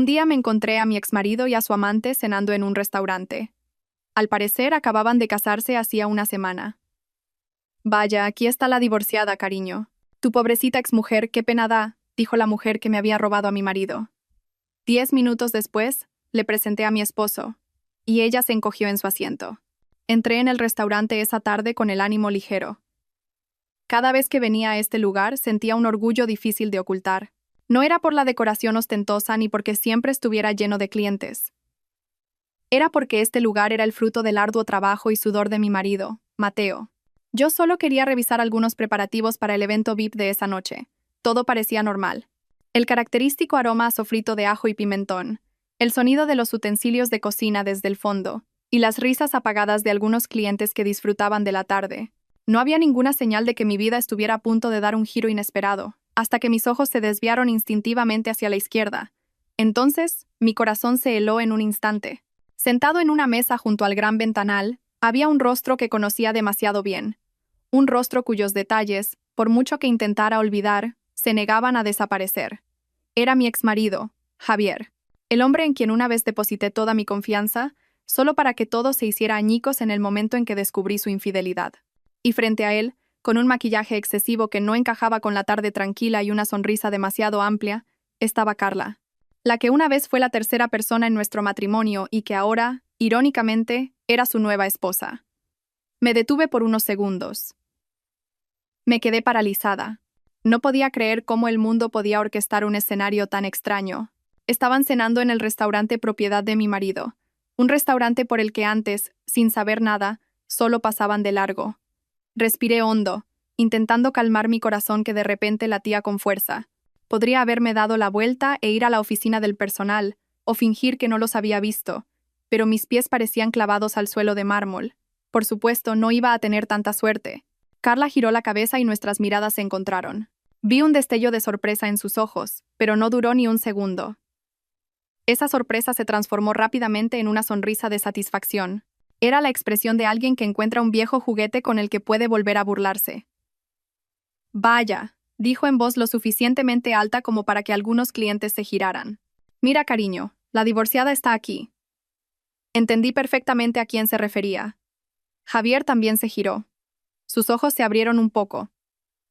Un día me encontré a mi exmarido y a su amante cenando en un restaurante. Al parecer acababan de casarse hacía una semana. Vaya, aquí está la divorciada, cariño. Tu pobrecita exmujer, qué pena da, dijo la mujer que me había robado a mi marido. 10 minutos después, le presenté a mi esposo, y ella se encogió en su asiento. Entré en el restaurante esa tarde con el ánimo ligero. Cada vez que venía a este lugar sentía un orgullo difícil de ocultar. No era por la decoración ostentosa ni porque siempre estuviera lleno de clientes. Era porque este lugar era el fruto del arduo trabajo y sudor de mi marido, Mateo. Yo solo quería revisar algunos preparativos para el evento VIP de esa noche. Todo parecía normal. El característico aroma a sofrito de ajo y pimentón, el sonido de los utensilios de cocina desde el fondo, y las risas apagadas de algunos clientes que disfrutaban de la tarde. No había ninguna señal de que mi vida estuviera a punto de dar un giro inesperado, hasta que mis ojos se desviaron instintivamente hacia la izquierda. Entonces, mi corazón se heló en un instante. Sentado en una mesa junto al gran ventanal, había un rostro que conocía demasiado bien. Un rostro cuyos detalles, por mucho que intentara olvidar, se negaban a desaparecer. Era mi exmarido, Javier, el hombre en quien una vez deposité toda mi confianza, solo para que todo se hiciera añicos en el momento en que descubrí su infidelidad. Y frente a él, con un maquillaje excesivo que no encajaba con la tarde tranquila y una sonrisa demasiado amplia, estaba Carla, la que una vez fue la tercera persona en nuestro matrimonio y que ahora, irónicamente, era su nueva esposa. Me detuve por unos segundos. Me quedé paralizada. No podía creer cómo el mundo podía orquestar un escenario tan extraño. Estaban cenando en el restaurante propiedad de mi marido, un restaurante por el que antes, sin saber nada, solo pasaban de largo. Respiré hondo, intentando calmar mi corazón que de repente latía con fuerza. Podría haberme dado la vuelta e ir a la oficina del personal, o fingir que no los había visto, pero mis pies parecían clavados al suelo de mármol. Por supuesto, no iba a tener tanta suerte. Carla giró la cabeza y nuestras miradas se encontraron. Vi un destello de sorpresa en sus ojos, pero no duró ni un segundo. Esa sorpresa se transformó rápidamente en una sonrisa de satisfacción. Era la expresión de alguien que encuentra un viejo juguete con el que puede volver a burlarse. Vaya, dijo en voz lo suficientemente alta como para que algunos clientes se giraran. Mira, cariño, la divorciada está aquí. Entendí perfectamente a quién se refería. Javier también se giró. Sus ojos se abrieron un poco,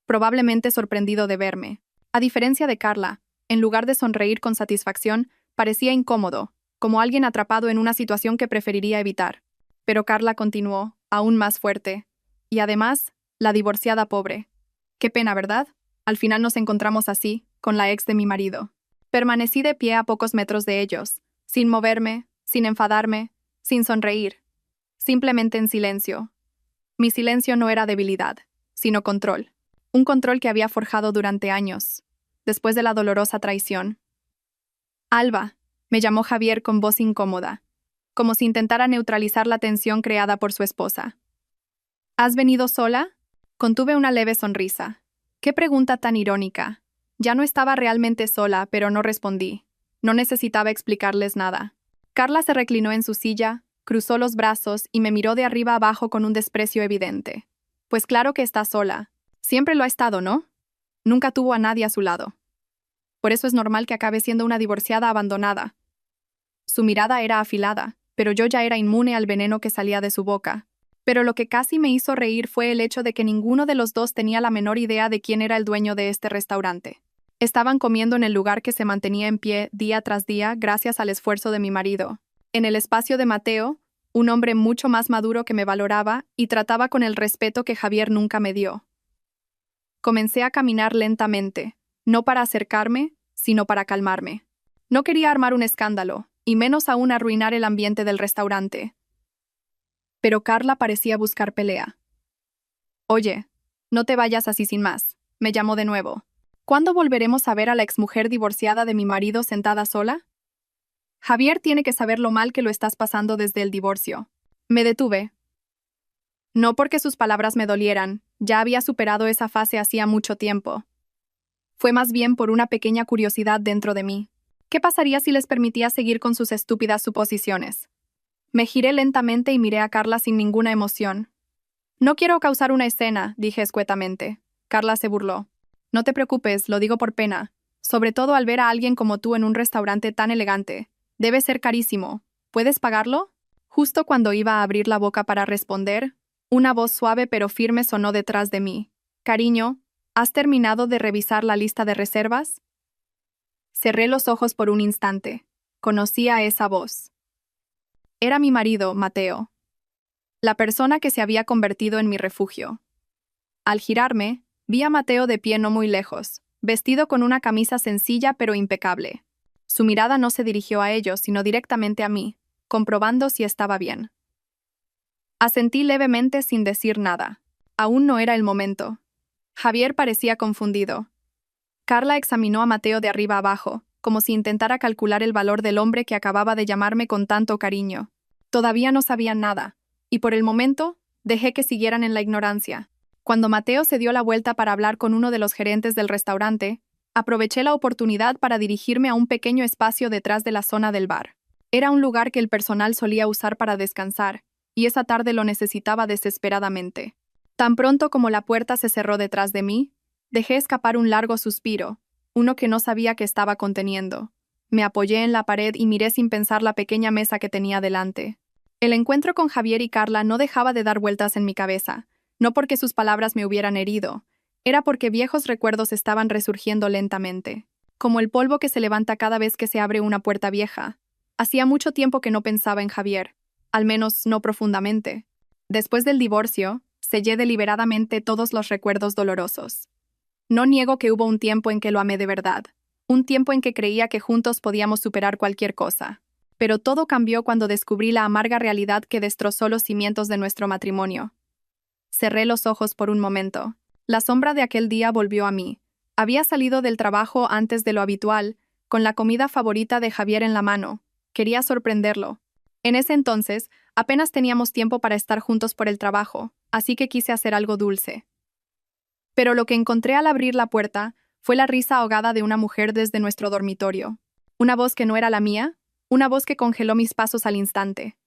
probablemente sorprendido de verme. A diferencia de Carla, en lugar de sonreír con satisfacción, parecía incómodo, como alguien atrapado en una situación que preferiría evitar. Pero Carla continuó, aún más fuerte. Y además, la divorciada pobre. Qué pena, ¿verdad? Al final nos encontramos así, con la ex de mi marido. Permanecí de pie a pocos metros de ellos, sin moverme, sin enfadarme, sin sonreír. Simplemente en silencio. Mi silencio no era debilidad, sino control. Un control que había forjado durante años, después de la dolorosa traición. Alba, me llamó Javier con voz incómoda, como si intentara neutralizar la tensión creada por su esposa. ¿Has venido sola? Contuve una leve sonrisa. Qué pregunta tan irónica. Ya no estaba realmente sola, pero no respondí. No necesitaba explicarles nada. Carla se reclinó en su silla, cruzó los brazos y me miró de arriba abajo con un desprecio evidente. Pues claro que está sola. Siempre lo ha estado, ¿no? Nunca tuvo a nadie a su lado. Por eso es normal que acabe siendo una divorciada abandonada. Su mirada era afilada, pero yo ya era inmune al veneno que salía de su boca. Pero lo que casi me hizo reír fue el hecho de que ninguno de los dos tenía la menor idea de quién era el dueño de este restaurante. Estaban comiendo en el lugar que se mantenía en pie día tras día gracias al esfuerzo de mi marido. En el espacio de Mateo, un hombre mucho más maduro que me valoraba y trataba con el respeto que Javier nunca me dio. Comencé a caminar lentamente, no para acercarme, sino para calmarme. No quería armar un escándalo, y menos aún arruinar el ambiente del restaurante. Pero Carla parecía buscar pelea. Oye, no te vayas así sin más, me llamó de nuevo. ¿Cuándo volveremos a ver a la exmujer divorciada de mi marido sentada sola? Javier tiene que saber lo mal que lo estás pasando desde el divorcio. Me detuve. No porque sus palabras me dolieran, ya había superado esa fase hacía mucho tiempo. Fue más bien por una pequeña curiosidad dentro de mí. ¿Qué pasaría si les permitía seguir con sus estúpidas suposiciones? Me giré lentamente y miré a Carla sin ninguna emoción. No quiero causar una escena, dije escuetamente. Carla se burló. No te preocupes, lo digo por pena. sobre todo al ver a alguien como tú en un restaurante tan elegante. Debe ser carísimo. ¿Puedes pagarlo? Justo cuando iba a abrir la boca para responder, una voz suave pero firme sonó detrás de mí. Cariño, ¿has terminado de revisar la lista de reservas? Cerré los ojos por un instante. Conocía esa voz. Era mi marido, Mateo. La persona que se había convertido en mi refugio. Al girarme, vi a Mateo de pie no muy lejos, vestido con una camisa sencilla pero impecable. Su mirada no se dirigió a ellos, sino directamente a mí, comprobando si estaba bien. Asentí levemente sin decir nada. Aún no era el momento. Javier parecía confundido. Carla examinó a Mateo de arriba abajo, como si intentara calcular el valor del hombre que acababa de llamarme con tanto cariño. Todavía no sabían nada, y por el momento, dejé que siguieran en la ignorancia. Cuando Mateo se dio la vuelta para hablar con uno de los gerentes del restaurante, aproveché la oportunidad para dirigirme a un pequeño espacio detrás de la zona del bar. Era un lugar que el personal solía usar para descansar, y esa tarde lo necesitaba desesperadamente. Tan pronto como la puerta se cerró detrás de mí, dejé escapar un largo suspiro, uno que no sabía que estaba conteniendo. Me apoyé en la pared y miré sin pensar la pequeña mesa que tenía delante. El encuentro con Javier y Carla no dejaba de dar vueltas en mi cabeza, no porque sus palabras me hubieran herido, era porque viejos recuerdos estaban resurgiendo lentamente, como el polvo que se levanta cada vez que se abre una puerta vieja. Hacía mucho tiempo que no pensaba en Javier, al menos no profundamente. Después del divorcio, sellé deliberadamente todos los recuerdos dolorosos. No niego que hubo un tiempo en que lo amé de verdad, un tiempo en que creía que juntos podíamos superar cualquier cosa. Pero todo cambió cuando descubrí la amarga realidad que destrozó los cimientos de nuestro matrimonio. Cerré los ojos por un momento. La sombra de aquel día volvió a mí. Había salido del trabajo antes de lo habitual, con la comida favorita de Javier en la mano. Quería sorprenderlo. En ese entonces, apenas teníamos tiempo para estar juntos por el trabajo, así que quise hacer algo dulce. Pero lo que encontré al abrir la puerta fue la risa ahogada de una mujer desde nuestro dormitorio. Una voz que no era la mía, una voz que congeló mis pasos al instante.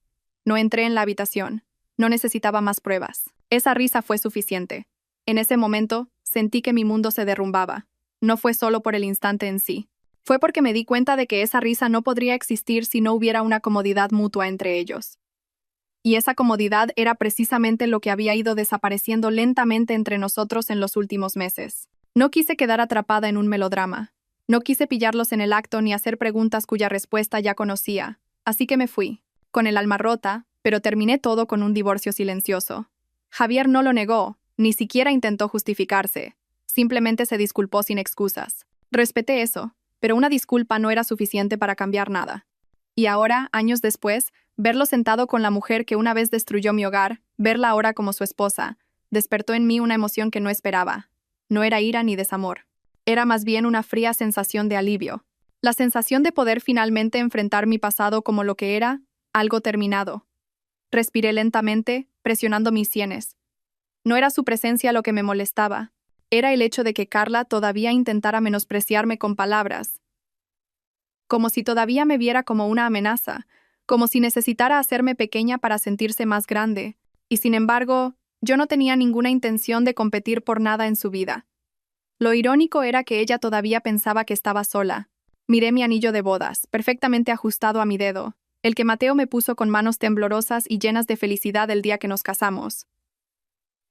No entré en la habitación. No necesitaba más pruebas. Esa risa fue suficiente. En ese momento, sentí que mi mundo se derrumbaba. No fue solo por el instante en sí. Fue porque me di cuenta de que esa risa no podría existir si no hubiera una comodidad mutua entre ellos. Y esa comodidad era precisamente lo que había ido desapareciendo lentamente entre nosotros en los últimos meses. No quise quedar atrapada en un melodrama. No quise pillarlos en el acto ni hacer preguntas cuya respuesta ya conocía. Así que me fui, con el alma rota, pero terminé todo con un divorcio silencioso. Javier no lo negó, ni siquiera intentó justificarse. Simplemente se disculpó sin excusas. Respeté eso, pero una disculpa no era suficiente para cambiar nada. Y ahora, años después, verlo sentado con la mujer que una vez destruyó mi hogar, verla ahora como su esposa, despertó en mí una emoción que no esperaba. No era ira ni desamor. Era más bien una fría sensación de alivio. La sensación de poder finalmente enfrentar mi pasado como lo que era, algo terminado. Respiré lentamente, presionando mis sienes. No era su presencia lo que me molestaba. Era el hecho de que Carla todavía intentara menospreciarme con palabras. Como si todavía me viera como una amenaza, como si necesitara hacerme pequeña para sentirse más grande. Y sin embargo, yo no tenía ninguna intención de competir por nada en su vida. Lo irónico era que ella todavía pensaba que estaba sola. Miré mi anillo de bodas, perfectamente ajustado a mi dedo, el que Mateo me puso con manos temblorosas y llenas de felicidad el día que nos casamos.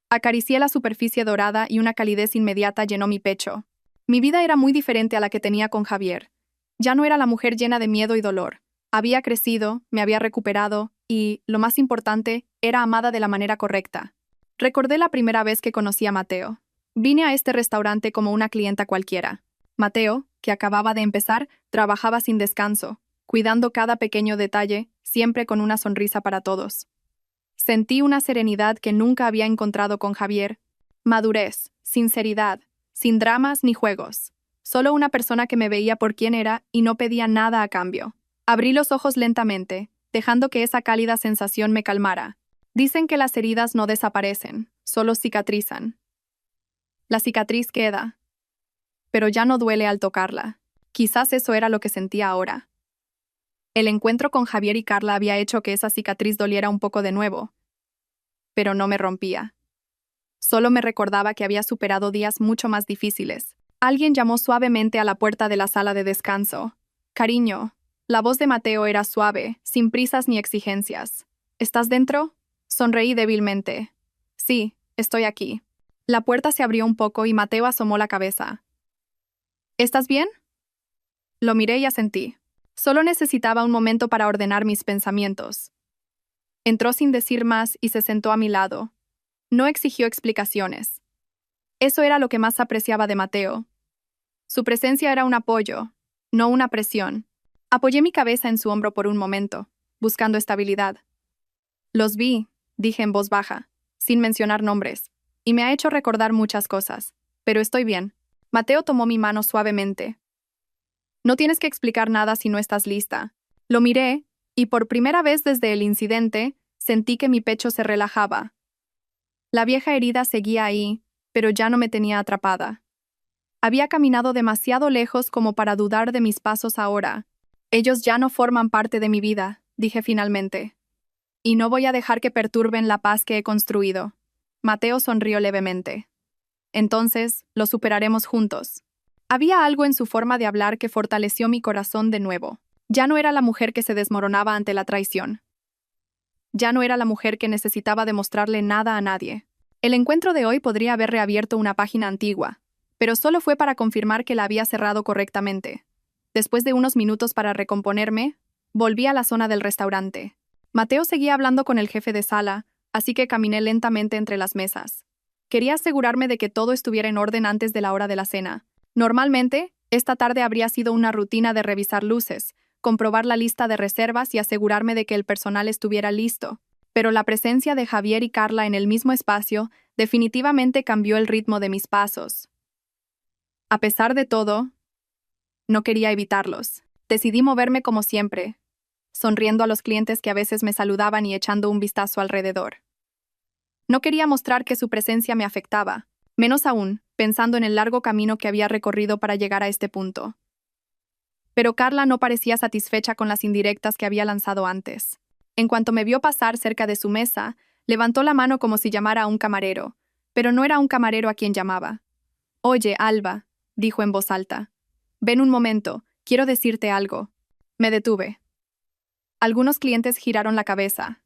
Acaricié la superficie dorada y una calidez inmediata llenó mi pecho. Mi vida era muy diferente a la que tenía con Javier. Ya no era la mujer llena de miedo y dolor. Había crecido, me había recuperado y, lo más importante, era amada de la manera correcta. Recordé la primera vez que conocí a Mateo. Vine a este restaurante como una clienta cualquiera. Mateo, que acababa de empezar, trabajaba sin descanso, cuidando cada pequeño detalle, siempre con una sonrisa para todos. Sentí una serenidad que nunca había encontrado con Javier. Madurez, sinceridad, sin dramas ni juegos. Solo una persona que me veía por quien era y no pedía nada a cambio. Abrí los ojos lentamente, dejando que esa cálida sensación me calmara. Dicen que las heridas no desaparecen, solo cicatrizan. La cicatriz queda, pero ya no duele al tocarla. Quizás eso era lo que sentía ahora. El encuentro con Javier y Carla había hecho que esa cicatriz doliera un poco de nuevo, pero no me rompía. Solo me recordaba que había superado días mucho más difíciles, Alguien llamó suavemente a la puerta de la sala de descanso. Cariño. La voz de Mateo era suave, sin prisas ni exigencias. ¿Estás dentro? Sonreí débilmente. Sí, estoy aquí. La puerta se abrió un poco y Mateo asomó la cabeza. ¿Estás bien? Lo miré y asentí. Solo necesitaba un momento para ordenar mis pensamientos. Entró sin decir más y se sentó a mi lado. No exigió explicaciones. Eso era lo que más apreciaba de Mateo. Su presencia era un apoyo, no una presión. Apoyé mi cabeza en su hombro por un momento, buscando estabilidad. Los vi, dije en voz baja, sin mencionar nombres, y me ha hecho recordar muchas cosas, pero estoy bien. Mateo tomó mi mano suavemente. No tienes que explicar nada si no estás lista. Lo miré, y por primera vez desde el incidente, sentí que mi pecho se relajaba. La vieja herida seguía ahí, pero ya no me tenía atrapada. Había caminado demasiado lejos como para dudar de mis pasos ahora. Ellos ya no forman parte de mi vida, dije finalmente. Y no voy a dejar que perturben la paz que he construido. Mateo sonrió levemente. Entonces, lo superaremos juntos. Había algo en su forma de hablar que fortaleció mi corazón de nuevo. Ya no era la mujer que se desmoronaba ante la traición. Ya no era la mujer que necesitaba demostrarle nada a nadie. El encuentro de hoy podría haber reabierto una página antigua, pero solo fue para confirmar que la había cerrado correctamente. Después de unos minutos para recomponerme, volví a la zona del restaurante. Mateo seguía hablando con el jefe de sala, así que caminé lentamente entre las mesas. Quería asegurarme de que todo estuviera en orden antes de la hora de la cena. Normalmente, esta tarde habría sido una rutina de revisar luces, comprobar la lista de reservas y asegurarme de que el personal estuviera listo, pero la presencia de Javier y Carla en el mismo espacio definitivamente cambió el ritmo de mis pasos. A pesar de todo, no quería evitarlos. Decidí moverme como siempre, sonriendo a los clientes que a veces me saludaban y echando un vistazo alrededor. No quería mostrar que su presencia me afectaba, menos aún, pensando en el largo camino que había recorrido para llegar a este punto. Pero Carla no parecía satisfecha con las indirectas que había lanzado antes. En cuanto me vio pasar cerca de su mesa, levantó la mano como si llamara a un camarero, pero no era un camarero a quien llamaba. «Oye, Alba», dijo en voz alta. «Ven un momento, quiero decirte algo». Me detuve. Algunos clientes giraron la cabeza.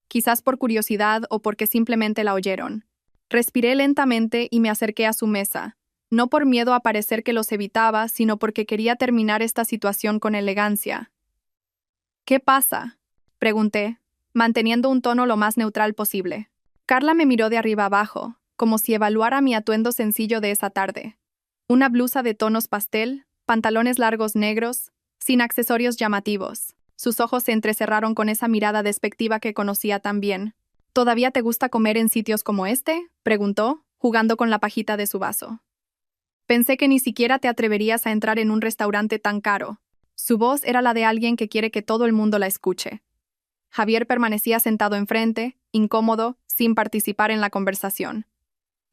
Quizás por curiosidad o porque simplemente la oyeron. Respiré lentamente y me acerqué a su mesa, no por miedo a parecer que los evitaba, sino porque quería terminar esta situación con elegancia. «¿Qué pasa?», pregunté, manteniendo un tono lo más neutral posible. Carla me miró de arriba abajo, como si evaluara mi atuendo sencillo de esa tarde. Una blusa de tonos pastel, pantalones largos negros, sin accesorios llamativos. Sus ojos se entrecerraron con esa mirada despectiva que conocía tan bien. «¿Todavía te gusta comer en sitios como este?», preguntó, jugando con la pajita de su vaso. «Pensé que ni siquiera te atreverías a entrar en un restaurante tan caro». Su voz era la de alguien que quiere que todo el mundo la escuche. Javier permanecía sentado enfrente, incómodo, sin participar en la conversación.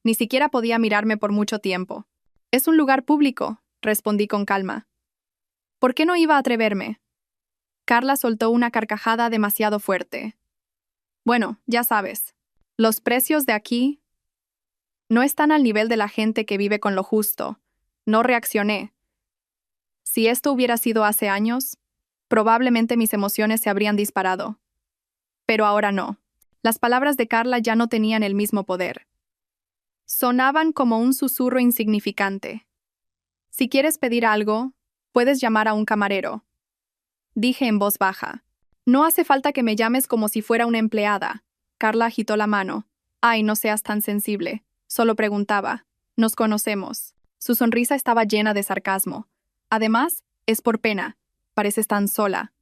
Ni siquiera podía mirarme por mucho tiempo. «Es un lugar público», respondí con calma. «¿Por qué no iba a atreverme?». Carla soltó una carcajada demasiado fuerte. «Bueno, ya sabes. Los precios de aquí no están al nivel de la gente que vive con lo justo». No reaccioné. Si esto hubiera sido hace años, probablemente mis emociones se habrían disparado. Pero ahora no. Las palabras de Carla ya no tenían el mismo poder. Sonaban como un susurro insignificante. «Si quieres pedir algo, puedes llamar a un camarero», dije en voz baja. «No hace falta que me llames como si fuera una empleada». Carla agitó la mano. «Ay, no seas tan sensible. Solo preguntaba. Nos conocemos». Su sonrisa estaba llena de sarcasmo. «Además, es por pena. Pareces tan sola».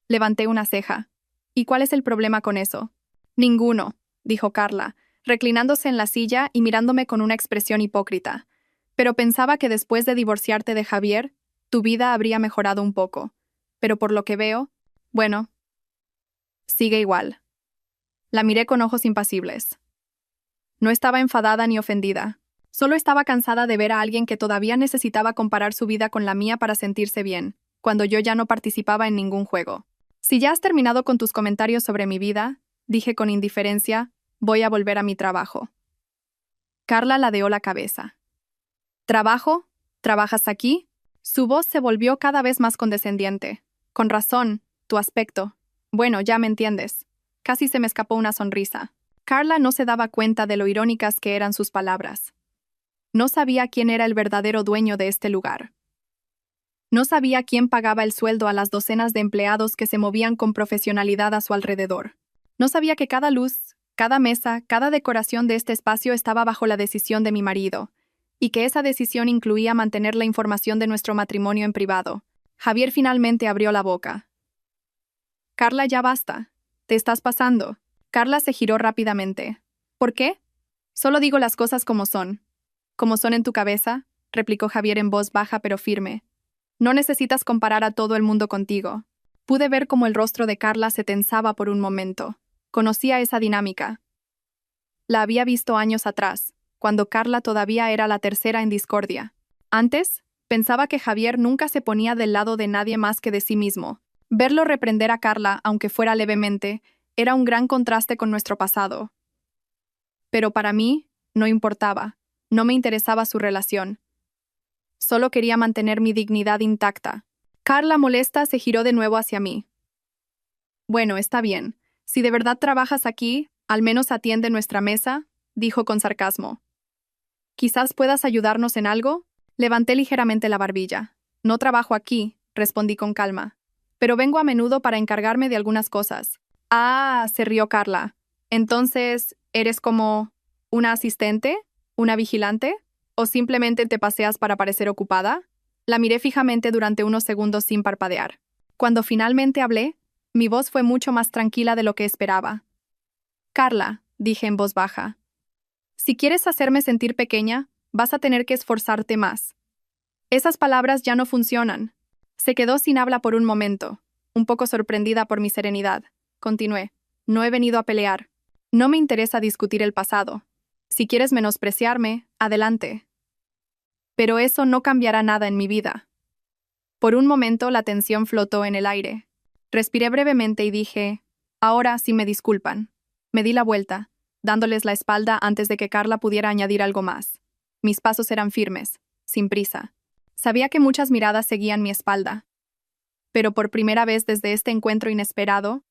Levanté una ceja. «¿Y cuál es el problema con eso?». «Ninguno», dijo Carla, reclinándose en la silla y mirándome con una expresión hipócrita. «Pero pensaba que después de divorciarte de Javier, tu vida habría mejorado un poco. Pero por lo que veo, bueno, sigue igual». La miré con ojos impasibles. No estaba enfadada ni ofendida. Solo estaba cansada de ver a alguien que todavía necesitaba comparar su vida con la mía para sentirse bien, cuando yo ya no participaba en ningún juego. «Si ya has terminado con tus comentarios sobre mi vida», dije con indiferencia, «voy a volver a mi trabajo». Carla ladeó la cabeza. ¿Trabajo? ¿Trabajas aquí? Su voz se volvió cada vez más condescendiente. Con razón, tu aspecto. Bueno, ya me entiendes. Casi se me escapó una sonrisa. Carla no se daba cuenta de lo irónicas que eran sus palabras. No sabía quién era el verdadero dueño de este lugar. No sabía quién pagaba el sueldo a las docenas de empleados que se movían con profesionalidad a su alrededor. No sabía que cada luz, cada mesa, cada decoración de este espacio estaba bajo la decisión de mi marido, y que esa decisión incluía mantener la información de nuestro matrimonio en privado. Javier finalmente abrió la boca. Carla, ya basta. Te estás pasando. Carla se giró rápidamente. ¿Por qué? Solo digo las cosas como son. ¿Como son en tu cabeza?, replicó Javier en voz baja pero firme. No necesitas comparar a todo el mundo contigo. Pude ver cómo el rostro de Carla se tensaba por un momento. Conocía esa dinámica. La había visto años atrás, cuando Carla todavía era la tercera en discordia. Antes, pensaba que Javier nunca se ponía del lado de nadie más que de sí mismo. Verlo reprender a Carla, aunque fuera levemente, era un gran contraste con nuestro pasado. Pero para mí, no importaba. No me interesaba su relación. Solo quería mantener mi dignidad intacta. Carla, molesta, se giró de nuevo hacia mí. Bueno, está bien. Si de verdad trabajas aquí, al menos atiende nuestra mesa, dijo con sarcasmo. ¿Quizás puedas ayudarnos en algo? Levanté ligeramente la barbilla. No trabajo aquí, respondí con calma. Pero vengo a menudo para encargarme de algunas cosas. Ah, se rió Carla. Entonces, ¿eres como una asistente? ¿Una vigilante? ¿O simplemente te paseas para parecer ocupada? La miré fijamente durante unos segundos sin parpadear. Cuando finalmente hablé, mi voz fue mucho más tranquila de lo que esperaba. Carla, dije en voz baja, si quieres hacerme sentir pequeña, vas a tener que esforzarte más. Esas palabras ya no funcionan. Se quedó sin habla por un momento, un poco sorprendida por mi serenidad. Continué. No he venido a pelear. No me interesa discutir el pasado. Si quieres menospreciarme, adelante. Pero eso no cambiará nada en mi vida. Por un momento la tensión flotó en el aire. Respiré brevemente y dije, ahora sí me disculpan. Me di la vuelta, dándoles la espalda antes de que Carla pudiera añadir algo más. Mis pasos eran firmes, sin prisa. Sabía que muchas miradas seguían mi espalda. Pero por primera vez desde este encuentro inesperado,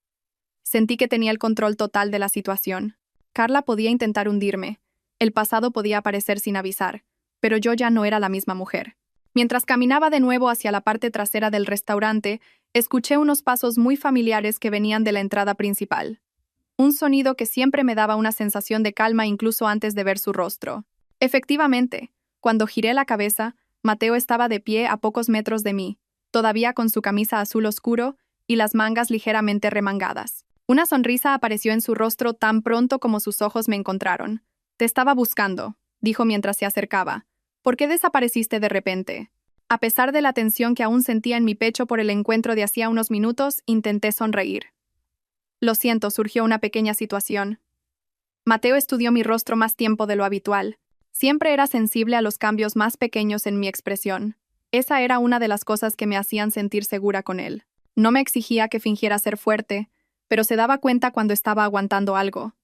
sentí que tenía el control total de la situación. Carla podía intentar hundirme. El pasado podía aparecer sin avisar, pero yo ya no era la misma mujer. Mientras caminaba de nuevo hacia la parte trasera del restaurante, escuché unos pasos muy familiares que venían de la entrada principal. Un sonido que siempre me daba una sensación de calma incluso antes de ver su rostro. Efectivamente, cuando giré la cabeza, Mateo estaba de pie a pocos metros de mí, todavía con su camisa azul oscuro y las mangas ligeramente remangadas. Una sonrisa apareció en su rostro tan pronto como sus ojos me encontraron. Te estaba buscando, dijo mientras se acercaba. ¿Por qué desapareciste de repente? A pesar de la tensión que aún sentía en mi pecho por el encuentro de hacía unos minutos, intenté sonreír. Lo siento, surgió una pequeña situación. Mateo estudió mi rostro más tiempo de lo habitual. Siempre era sensible a los cambios más pequeños en mi expresión. Esa era una de las cosas que me hacían sentir segura con él. No me exigía que fingiera ser fuerte, pero se daba cuenta cuando estaba aguantando algo.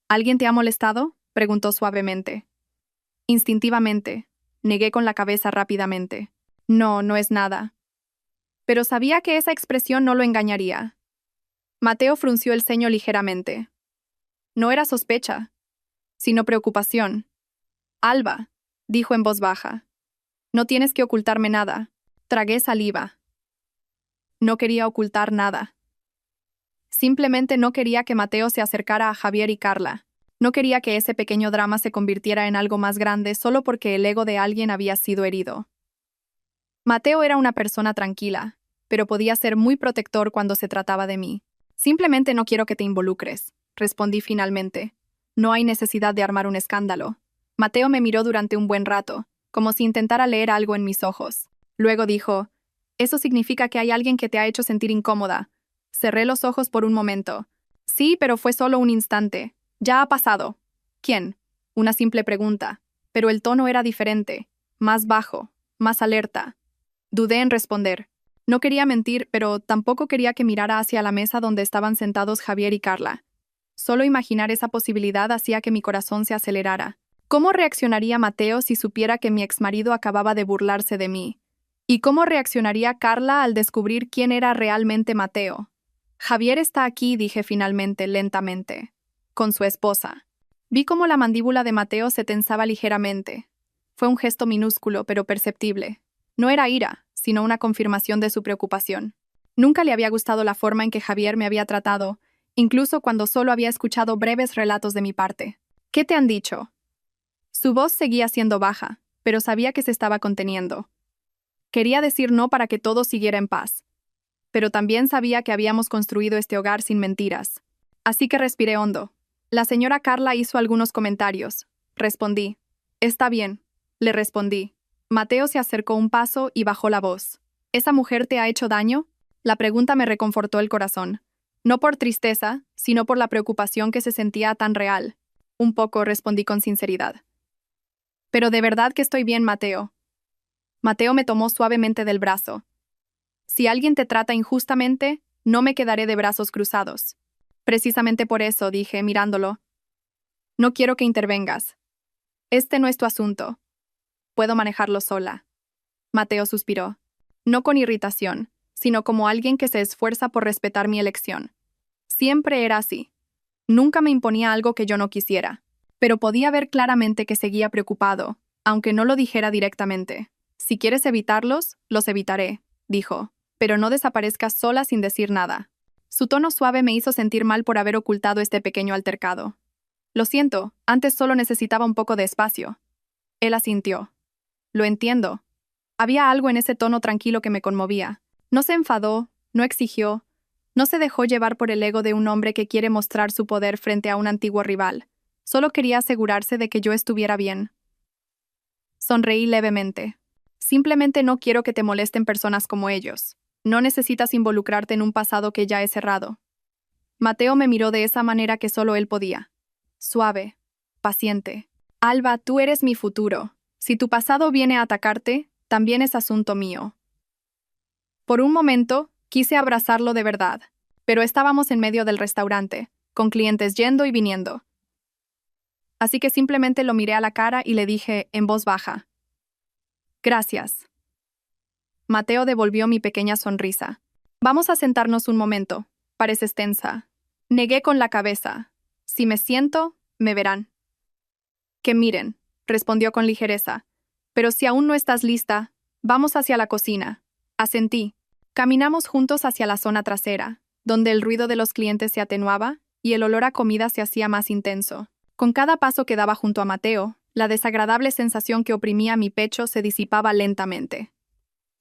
¿Alguien te ha molestado?, preguntó suavemente. Instintivamente, negué con la cabeza rápidamente. No, no es nada. Pero sabía que esa expresión no lo engañaría. Mateo frunció el ceño ligeramente. No era sospecha, sino preocupación. Alba, dijo en voz baja. No tienes que ocultarme nada. Tragué saliva. No quería ocultar nada. Simplemente no quería que Mateo se acercara a Javier y Carla. No quería que ese pequeño drama se convirtiera en algo más grande solo porque el ego de alguien había sido herido. Mateo era una persona tranquila, pero podía ser muy protector cuando se trataba de mí. Simplemente no quiero que te involucres, respondí finalmente. No hay necesidad de armar un escándalo. Mateo me miró durante un buen rato, como si intentara leer algo en mis ojos. Luego dijo, eso significa que hay alguien que te ha hecho sentir incómoda. Cerré los ojos por un momento. Sí, pero fue solo un instante. Ya ha pasado. ¿Quién? Una simple pregunta. Pero el tono era diferente, más bajo, más alerta. Dudé en responder. No quería mentir, pero tampoco quería que mirara hacia la mesa donde estaban sentados Javier y Carla. Solo imaginar esa posibilidad hacía que mi corazón se acelerara. ¿Cómo reaccionaría Mateo si supiera que mi exmarido acababa de burlarse de mí? ¿Y cómo reaccionaría Carla al descubrir quién era realmente Mateo? Javier está aquí, dije finalmente, lentamente. Con su esposa. Vi cómo la mandíbula de Mateo se tensaba ligeramente. Fue un gesto minúsculo, pero perceptible. No era ira, sino una confirmación de su preocupación. Nunca le había gustado la forma en que Javier me había tratado, incluso cuando solo había escuchado breves relatos de mi parte. ¿Qué te han dicho? Su voz seguía siendo baja, pero sabía que se estaba conteniendo. Quería decir no para que todo siguiera en paz. Pero también sabía que habíamos construido este hogar sin mentiras. Así que respiré hondo. La señora Carla hizo algunos comentarios. Respondí. Está bien. Le respondí. Mateo se acercó un paso y bajó la voz. ¿Esa mujer te ha hecho daño? La pregunta me reconfortó el corazón. No por tristeza, sino por la preocupación que se sentía tan real. Un poco, respondí con sinceridad. Pero de verdad que estoy bien, Mateo. Mateo me tomó suavemente del brazo. Si alguien te trata injustamente, no me quedaré de brazos cruzados. Precisamente por eso, dije, mirándolo. No quiero que intervengas. Este no es tu asunto. Puedo manejarlo sola. Mateo suspiró. No con irritación, sino como alguien que se esfuerza por respetar mi elección. Siempre era así. Nunca me imponía algo que yo no quisiera. Pero podía ver claramente que seguía preocupado, aunque no lo dijera directamente. Si quieres evitarlos, los evitaré, dijo. Pero no desaparezcas sola sin decir nada. Su tono suave me hizo sentir mal por haber ocultado este pequeño altercado. Lo siento, antes solo necesitaba un poco de espacio. Él asintió. Lo entiendo. Había algo en ese tono tranquilo que me conmovía. No se enfadó, no exigió, no se dejó llevar por el ego de un hombre que quiere mostrar su poder frente a un antiguo rival. Solo quería asegurarse de que yo estuviera bien. Sonreí levemente. Simplemente no quiero que te molesten personas como ellos. No necesitas involucrarte en un pasado que ya he cerrado. Mateo me miró de esa manera que solo él podía. Suave, paciente. Alba, tú eres mi futuro. Si tu pasado viene a atacarte, también es asunto mío. Por un momento, quise abrazarlo de verdad, pero estábamos en medio del restaurante, con clientes yendo y viniendo. Así que simplemente lo miré a la cara y le dije, en voz baja. Gracias. Mateo devolvió mi pequeña sonrisa. Vamos a sentarnos un momento. Pareces tensa. Negué con la cabeza. Si me siento, me verán. Que miren, respondió con ligereza. Pero si aún no estás lista, vamos hacia la cocina. Asentí. Caminamos juntos hacia la zona trasera, donde el ruido de los clientes se atenuaba y el olor a comida se hacía más intenso. Con cada paso que daba junto a Mateo, la desagradable sensación que oprimía mi pecho se disipaba lentamente.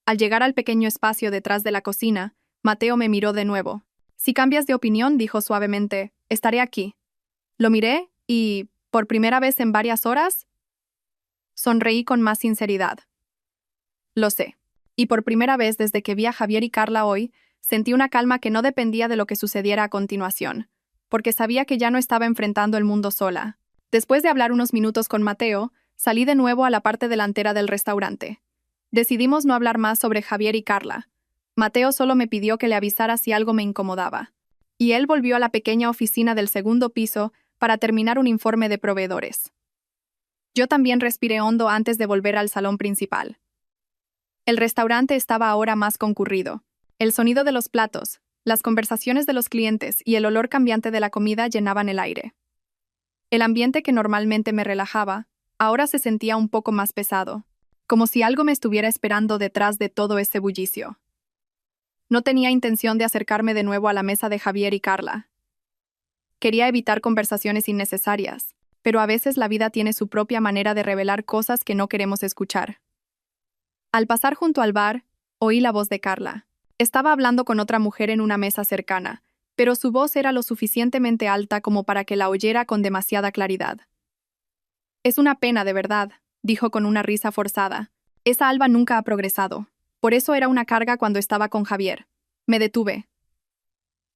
Al llegar al pequeño espacio detrás de la cocina, Mateo me miró de nuevo. Si cambias de opinión, dijo suavemente, estaré aquí. Lo miré y, por primera vez en varias horas, sonreí con más sinceridad. Lo sé. Y por primera vez desde que vi a Javier y Carla hoy, sentí una calma que no dependía de lo que sucediera a continuación, porque sabía que ya no estaba enfrentando el mundo sola. Después de hablar unos minutos con Mateo, salí de nuevo a la parte delantera del restaurante. Decidimos no hablar más sobre Javier y Carla. Mateo solo me pidió que le avisara si algo me incomodaba. Y él volvió a la pequeña oficina del segundo piso para terminar un informe de proveedores. Yo también respiré hondo antes de volver al salón principal. El restaurante estaba ahora más concurrido. El sonido de los platos, las conversaciones de los clientes y el olor cambiante de la comida llenaban el aire. El ambiente que normalmente me relajaba, ahora se sentía un poco más pesado, como si algo me estuviera esperando detrás de todo ese bullicio. No tenía intención de acercarme de nuevo a la mesa de Javier y Carla. Quería evitar conversaciones innecesarias, pero a veces la vida tiene su propia manera de revelar cosas que no queremos escuchar. Al pasar junto al bar, oí la voz de Carla. Estaba hablando con otra mujer en una mesa cercana, pero su voz era lo suficientemente alta como para que la oyera con demasiada claridad. Es una pena, de verdad, dijo con una risa forzada. Esa Alba nunca ha progresado. Por eso era una carga cuando estaba con Javier. Me detuve.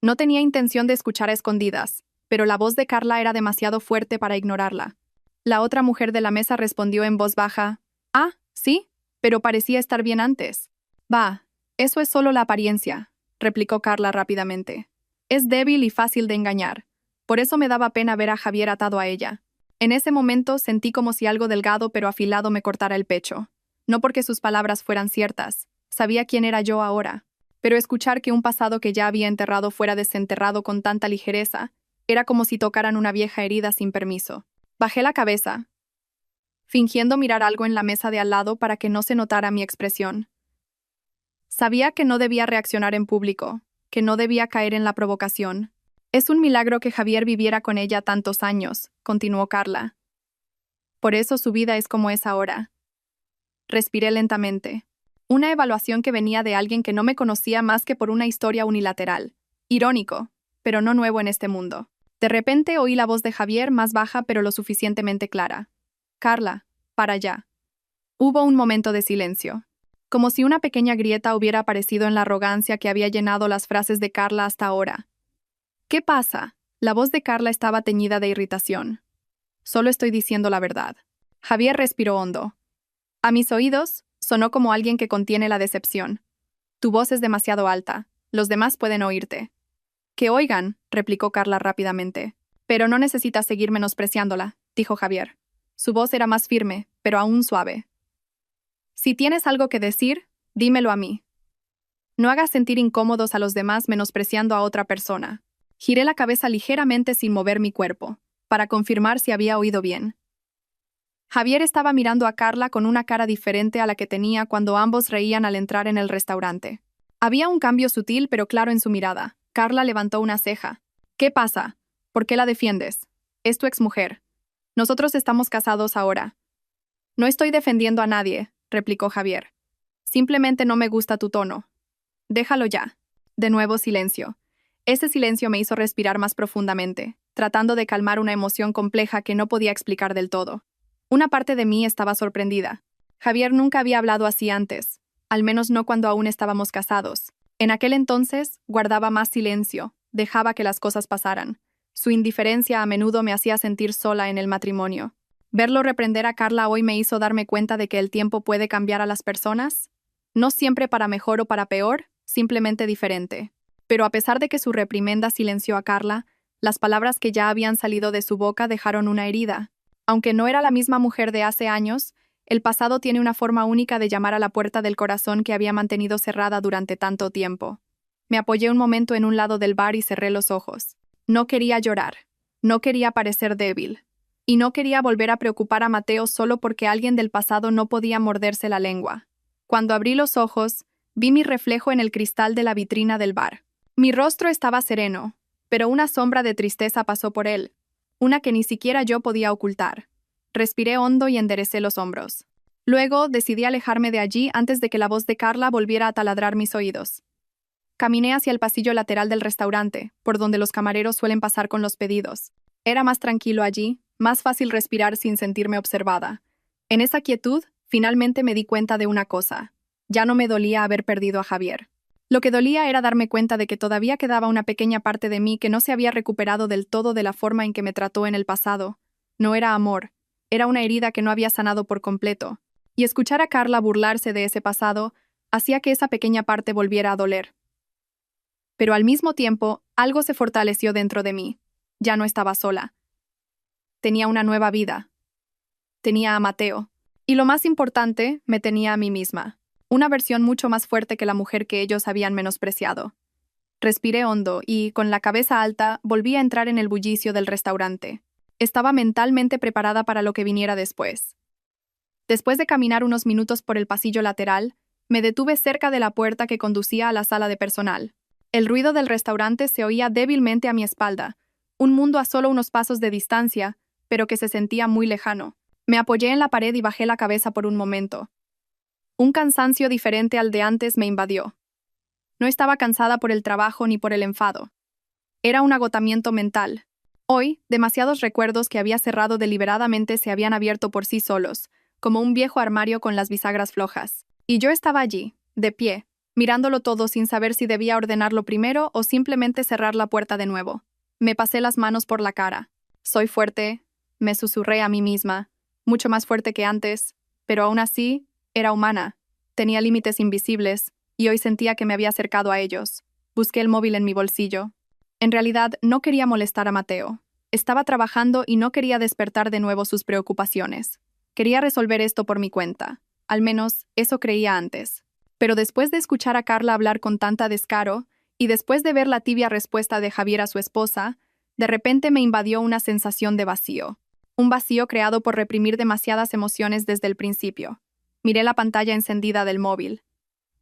No tenía intención de escuchar a escondidas, pero la voz de Carla era demasiado fuerte para ignorarla. La otra mujer de la mesa respondió en voz baja. Ah, sí, pero parecía estar bien antes. Va, eso es solo la apariencia, replicó Carla rápidamente. Es débil y fácil de engañar. Por eso me daba pena ver a Javier atado a ella. En ese momento sentí como si algo delgado pero afilado me cortara el pecho. No porque sus palabras fueran ciertas, sabía quién era yo ahora. Pero escuchar que un pasado que ya había enterrado fuera desenterrado con tanta ligereza, era como si tocaran una vieja herida sin permiso. Bajé la cabeza, fingiendo mirar algo en la mesa de al lado para que no se notara mi expresión. Sabía que no debía reaccionar en público, que no debía caer en la provocación. Es un milagro que Javier viviera con ella tantos años, continuó Carla. Por eso su vida es como es ahora. Respiré lentamente. Una evaluación que venía de alguien que no me conocía más que por una historia unilateral. Irónico, pero no nuevo en este mundo. De repente oí la voz de Javier más baja pero lo suficientemente clara. Carla, para allá. Hubo un momento de silencio. Como si una pequeña grieta hubiera aparecido en la arrogancia que había llenado las frases de Carla hasta ahora. ¿Qué pasa? La voz de Carla estaba teñida de irritación. Solo estoy diciendo la verdad. Javier respiró hondo. A mis oídos, sonó como alguien que contiene la decepción. Tu voz es demasiado alta. Los demás pueden oírte. Que oigan, replicó Carla rápidamente. Pero no necesitas seguir menospreciándola, dijo Javier. Su voz era más firme, pero aún suave. Si tienes algo que decir, dímelo a mí. No hagas sentir incómodos a los demás menospreciando a otra persona. Giré la cabeza ligeramente sin mover mi cuerpo, para confirmar si había oído bien. Javier estaba mirando a Carla con una cara diferente a la que tenía cuando ambos reían al entrar en el restaurante. Había un cambio sutil pero claro en su mirada. Carla levantó una ceja. ¿Qué pasa? ¿Por qué la defiendes? Es tu exmujer. Nosotros estamos casados ahora. No estoy defendiendo a nadie, replicó Javier. Simplemente no me gusta tu tono. Déjalo ya. De nuevo silencio. Ese silencio me hizo respirar más profundamente, tratando de calmar una emoción compleja que no podía explicar del todo. Una parte de mí estaba sorprendida. Javier nunca había hablado así antes, al menos no cuando aún estábamos casados. En aquel entonces, guardaba más silencio, dejaba que las cosas pasaran. Su indiferencia a menudo me hacía sentir sola en el matrimonio. Verlo reprender a Carla hoy me hizo darme cuenta de que el tiempo puede cambiar a las personas, no siempre para mejor o para peor, simplemente diferente. Pero a pesar de que su reprimenda silenció a Carla, las palabras que ya habían salido de su boca dejaron una herida. Aunque no era la misma mujer de hace años, el pasado tiene una forma única de llamar a la puerta del corazón que había mantenido cerrada durante tanto tiempo. Me apoyé un momento en un lado del bar y cerré los ojos. No quería llorar, no quería parecer débil, y no quería volver a preocupar a Mateo solo porque alguien del pasado no podía morderse la lengua. Cuando abrí los ojos, vi mi reflejo en el cristal de la vitrina del bar. Mi rostro estaba sereno, pero una sombra de tristeza pasó por él, una que ni siquiera yo podía ocultar. Respiré hondo y enderecé los hombros. Luego decidí alejarme de allí antes de que la voz de Carla volviera a taladrar mis oídos. Caminé hacia el pasillo lateral del restaurante, por donde los camareros suelen pasar con los pedidos. Era más tranquilo allí, más fácil respirar sin sentirme observada. En esa quietud, finalmente me di cuenta de una cosa. Ya no me dolía haber perdido a Javier. Lo que dolía era darme cuenta de que todavía quedaba una pequeña parte de mí que no se había recuperado del todo de la forma en que me trató en el pasado. No era amor, era una herida que no había sanado por completo. Y escuchar a Carla burlarse de ese pasado hacía que esa pequeña parte volviera a doler. Pero al mismo tiempo, algo se fortaleció dentro de mí. Ya no estaba sola. Tenía una nueva vida. Tenía a Mateo. Y lo más importante, me tenía a mí misma. Una versión mucho más fuerte que la mujer que ellos habían menospreciado. Respiré hondo y, con la cabeza alta, volví a entrar en el bullicio del restaurante. Estaba mentalmente preparada para lo que viniera después. Después de caminar unos minutos por el pasillo lateral, me detuve cerca de la puerta que conducía a la sala de personal. El ruido del restaurante se oía débilmente a mi espalda, un mundo a solo unos pasos de distancia, pero que se sentía muy lejano. Me apoyé en la pared y bajé la cabeza por un momento. Un cansancio diferente al de antes me invadió. No estaba cansada por el trabajo ni por el enfado. Era un agotamiento mental. Hoy, demasiados recuerdos que había cerrado deliberadamente se habían abierto por sí solos, como un viejo armario con las bisagras flojas. Y yo estaba allí, de pie, mirándolo todo sin saber si debía ordenarlo primero o simplemente cerrar la puerta de nuevo. Me pasé las manos por la cara. Soy fuerte, me susurré a mí misma, mucho más fuerte que antes, pero aún así, era humana. Tenía límites invisibles, y hoy sentía que me había acercado a ellos. Busqué el móvil en mi bolsillo. En realidad, no quería molestar a Mateo. Estaba trabajando y no quería despertar de nuevo sus preocupaciones. Quería resolver esto por mi cuenta. Al menos, eso creía antes. Pero después de escuchar a Carla hablar con tanta descaro, y después de ver la tibia respuesta de Javier a su esposa, de repente me invadió una sensación de vacío. Un vacío creado por reprimir demasiadas emociones desde el principio. Miré la pantalla encendida del móvil.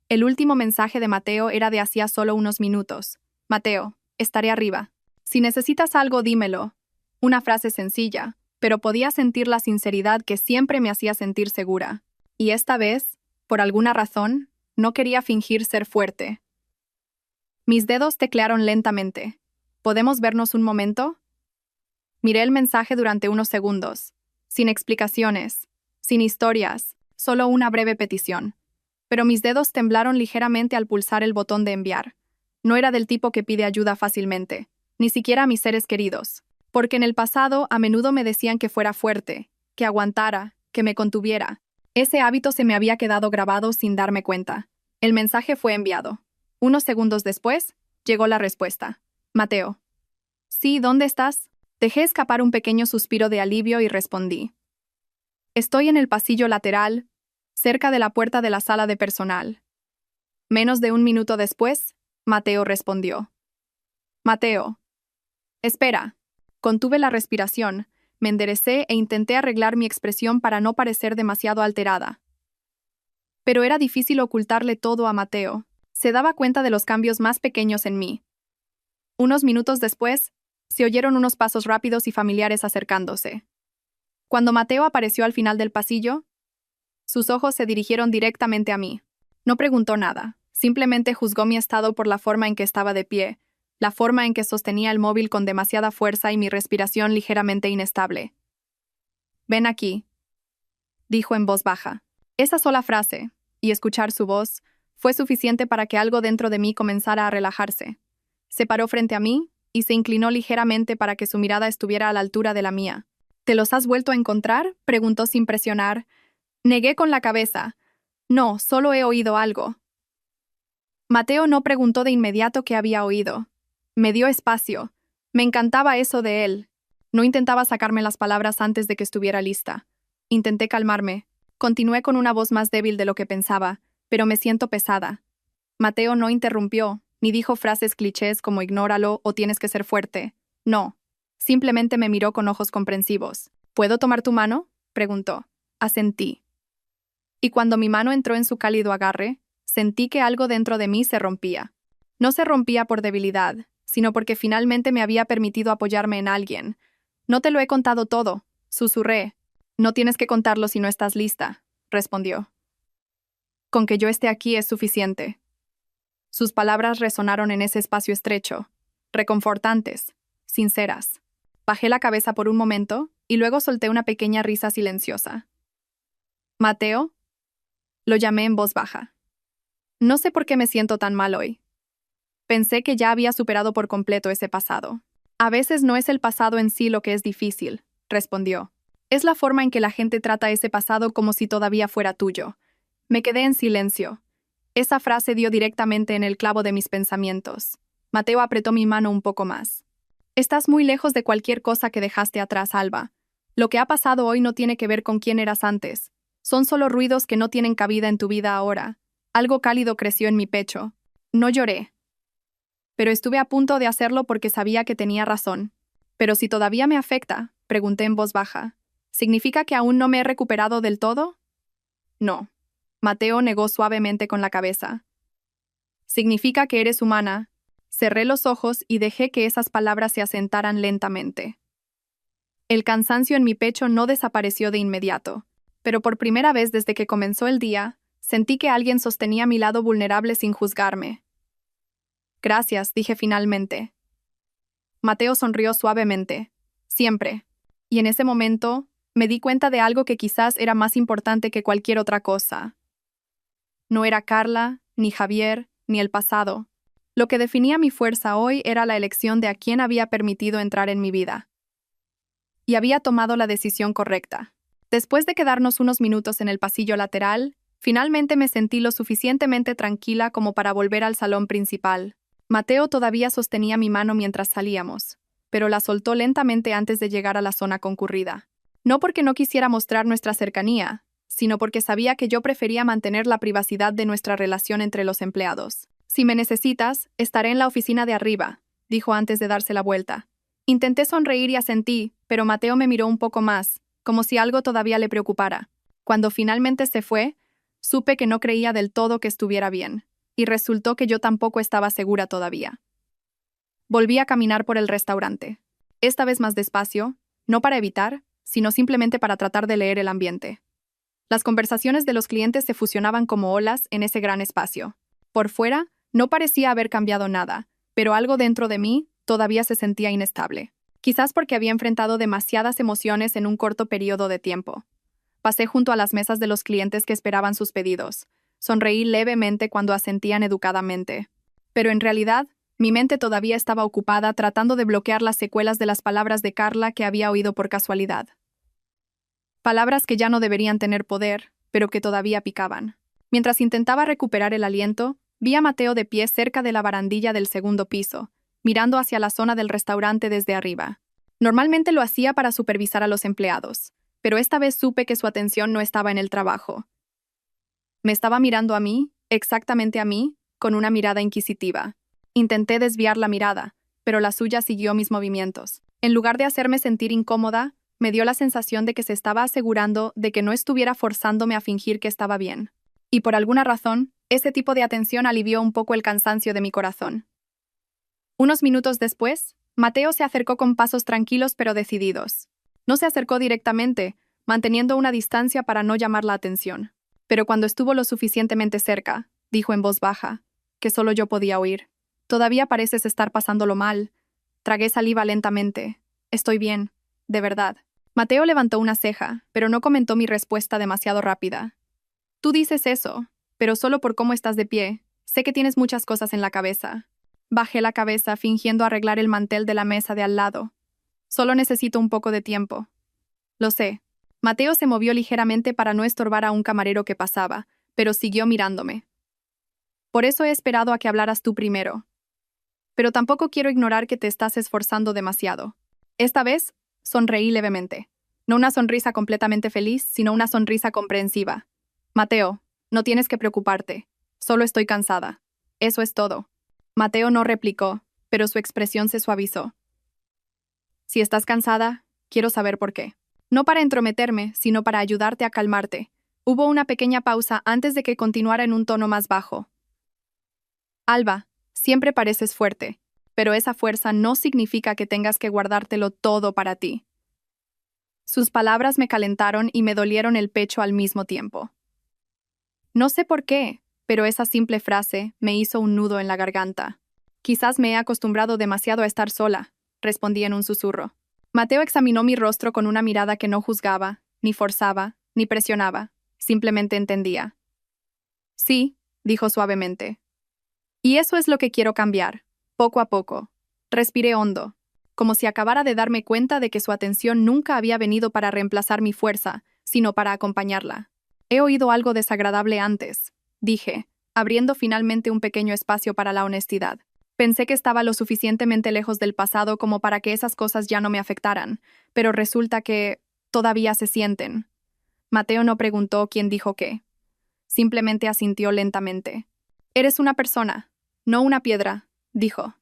El último mensaje de Mateo era de hacía solo unos minutos. Mateo, estaré arriba. Si necesitas algo, dímelo. Una frase sencilla, pero podía sentir la sinceridad que siempre me hacía sentir segura. Y esta vez, por alguna razón, no quería fingir ser fuerte. Mis dedos teclearon lentamente. ¿Podemos vernos un momento? Miré el mensaje durante unos segundos, sin explicaciones, sin historias, solo una breve petición. Pero mis dedos temblaron ligeramente al pulsar el botón de enviar. No era del tipo que pide ayuda fácilmente, ni siquiera a mis seres queridos, porque en el pasado a menudo me decían que fuera fuerte, que aguantara, que me contuviera. Ese hábito se me había quedado grabado sin darme cuenta. El mensaje fue enviado. Unos segundos después, llegó la respuesta. Mateo. Sí, ¿dónde estás? Dejé escapar un pequeño suspiro de alivio y respondí. Estoy en el pasillo lateral, cerca de la puerta de la sala de personal. Menos de un minuto después, Mateo respondió. Mateo. Espera. Contuve la respiración, me enderecé e intenté arreglar mi expresión para no parecer demasiado alterada. Pero era difícil ocultarle todo a Mateo. Se daba cuenta de los cambios más pequeños en mí. Unos minutos después, se oyeron unos pasos rápidos y familiares acercándose. Cuando Mateo apareció al final del pasillo, sus ojos se dirigieron directamente a mí. No preguntó nada, simplemente juzgó mi estado por la forma en que estaba de pie, la forma en que sostenía el móvil con demasiada fuerza y mi respiración ligeramente inestable. Ven aquí, dijo en voz baja. Esa sola frase, y escuchar su voz, fue suficiente para que algo dentro de mí comenzara a relajarse. Se paró frente a mí y se inclinó ligeramente para que su mirada estuviera a la altura de la mía. ¿Te los has vuelto a encontrar?, preguntó sin presionar. Negué con la cabeza. No, solo he oído algo. Mateo no preguntó de inmediato qué había oído. Me dio espacio. Me encantaba eso de él. No intentaba sacarme las palabras antes de que estuviera lista. Intenté calmarme. Continué con una voz más débil de lo que pensaba, pero me siento pesada. Mateo no interrumpió, ni dijo frases clichés como ignóralo o tienes que ser fuerte. No. Simplemente me miró con ojos comprensivos. ¿Puedo tomar tu mano?, preguntó. Asentí. Y cuando mi mano entró en su cálido agarre, sentí que algo dentro de mí se rompía. No se rompía por debilidad, sino porque finalmente me había permitido apoyarme en alguien. No te lo he contado todo, susurré. No tienes que contarlo si no estás lista, respondió. Con que yo esté aquí es suficiente. Sus palabras resonaron en ese espacio estrecho, reconfortantes, sinceras. Bajé la cabeza por un momento y luego solté una pequeña risa silenciosa. ¿Mateo? Lo llamé en voz baja. No sé por qué me siento tan mal hoy. Pensé que ya había superado por completo ese pasado. A veces no es el pasado en sí lo que es difícil, respondió. Es la forma en que la gente trata ese pasado como si todavía fuera tuyo. Me quedé en silencio. Esa frase dio directamente en el clavo de mis pensamientos. Mateo apretó mi mano un poco más. Estás muy lejos de cualquier cosa que dejaste atrás, Alba. Lo que ha pasado hoy no tiene que ver con quién eras antes. Son solo ruidos que no tienen cabida en tu vida ahora. Algo cálido creció en mi pecho. No lloré. Pero estuve a punto de hacerlo porque sabía que tenía razón. ¿Pero si todavía me afecta?, pregunté en voz baja. ¿Significa que aún no me he recuperado del todo? No. Mateo negó suavemente con la cabeza. Significa que eres humana. Cerré los ojos y dejé que esas palabras se asentaran lentamente. El cansancio en mi pecho no desapareció de inmediato, pero por primera vez desde que comenzó el día, sentí que alguien sostenía mi lado vulnerable sin juzgarme. Gracias, dije finalmente. Mateo sonrió suavemente. Siempre. Y en ese momento, me di cuenta de algo que quizás era más importante que cualquier otra cosa. No era Carla, ni Javier, ni el pasado. Lo que definía mi fuerza hoy era la elección de a quién había permitido entrar en mi vida. Y había tomado la decisión correcta. Después de quedarnos unos minutos en el pasillo lateral, finalmente me sentí lo suficientemente tranquila como para volver al salón principal. Mateo todavía sostenía mi mano mientras salíamos. pero la soltó lentamente antes de llegar a la zona concurrida. No porque no quisiera mostrar nuestra cercanía, sino porque sabía que yo prefería mantener la privacidad de nuestra relación entre los empleados. Si me necesitas, estaré en la oficina de arriba, dijo antes de darse la vuelta. Intenté sonreír y asentí, pero Mateo me miró un poco más, como si algo todavía le preocupara. Cuando finalmente se fue, supe que no creía del todo que estuviera bien, y resultó que yo tampoco estaba segura todavía. Volví a caminar por el restaurante, esta vez más despacio, no para evitar, sino simplemente para tratar de leer el ambiente. Las conversaciones de los clientes se fusionaban como olas en ese gran espacio. Por fuera, no parecía haber cambiado nada, pero algo dentro de mí todavía se sentía inestable. Quizás porque había enfrentado demasiadas emociones en un corto periodo de tiempo. Pasé junto a las mesas de los clientes que esperaban sus pedidos. Sonreí levemente cuando asentían educadamente. Pero en realidad, mi mente todavía estaba ocupada tratando de bloquear las secuelas de las palabras de Carla que había oído por casualidad. Palabras que ya no deberían tener poder, pero que todavía picaban. Mientras intentaba recuperar el aliento, vi a Mateo de pie cerca de la barandilla del segundo piso, mirando hacia la zona del restaurante desde arriba. Normalmente lo hacía para supervisar a los empleados, pero esta vez supe que su atención no estaba en el trabajo. Me estaba mirando a mí, exactamente a mí, con una mirada inquisitiva. Intenté desviar la mirada, pero la suya siguió mis movimientos. En lugar de hacerme sentir incómoda, me dio la sensación de que se estaba asegurando de que no estuviera forzándome a fingir que estaba bien. Y por alguna razón, ese tipo de atención alivió un poco el cansancio de mi corazón. Unos minutos después, Mateo se acercó con pasos tranquilos pero decididos. No se acercó directamente, manteniendo una distancia para no llamar la atención. Pero cuando estuvo lo suficientemente cerca, dijo en voz baja, que solo yo podía oír. Todavía pareces estar pasándolo mal. Tragué saliva lentamente. Estoy bien, de verdad. Mateo levantó una ceja, pero no comentó mi respuesta demasiado rápida. Tú dices eso, pero solo por cómo estás de pie. Sé que tienes muchas cosas en la cabeza. Bajé la cabeza fingiendo arreglar el mantel de la mesa de al lado. Solo necesito un poco de tiempo. Lo sé. Mateo se movió ligeramente para no estorbar a un camarero que pasaba, pero siguió mirándome. Por eso he esperado a que hablaras tú primero. Pero tampoco quiero ignorar que te estás esforzando demasiado. Esta vez, sonreí levemente. No una sonrisa completamente feliz, sino una sonrisa comprensiva. Mateo, no tienes que preocuparte. Solo estoy cansada. Eso es todo. Mateo no replicó, pero su expresión se suavizó. Si estás cansada, quiero saber por qué. No para entrometerme, sino para ayudarte a calmarte. Hubo una pequeña pausa antes de que continuara en un tono más bajo. Alba, siempre pareces fuerte, pero esa fuerza no significa que tengas que guardártelo todo para ti. Sus palabras me calentaron y me dolieron el pecho al mismo tiempo. No sé por qué, pero esa simple frase me hizo un nudo en la garganta. Quizás me he acostumbrado demasiado a estar sola, respondí en un susurro. Mateo examinó mi rostro con una mirada que no juzgaba, ni forzaba, ni presionaba, simplemente entendía. Sí, dijo suavemente. Y eso es lo que quiero cambiar, poco a poco. Respiré hondo, como si acabara de darme cuenta de que su atención nunca había venido para reemplazar mi fuerza, sino para acompañarla. He oído algo desagradable antes, dije, abriendo finalmente un pequeño espacio para la honestidad. Pensé que estaba lo suficientemente lejos del pasado como para que esas cosas ya no me afectaran, pero resulta que todavía se sienten. Mateo no preguntó quién dijo qué. Simplemente asintió lentamente. Eres una persona, no una piedra, dijo.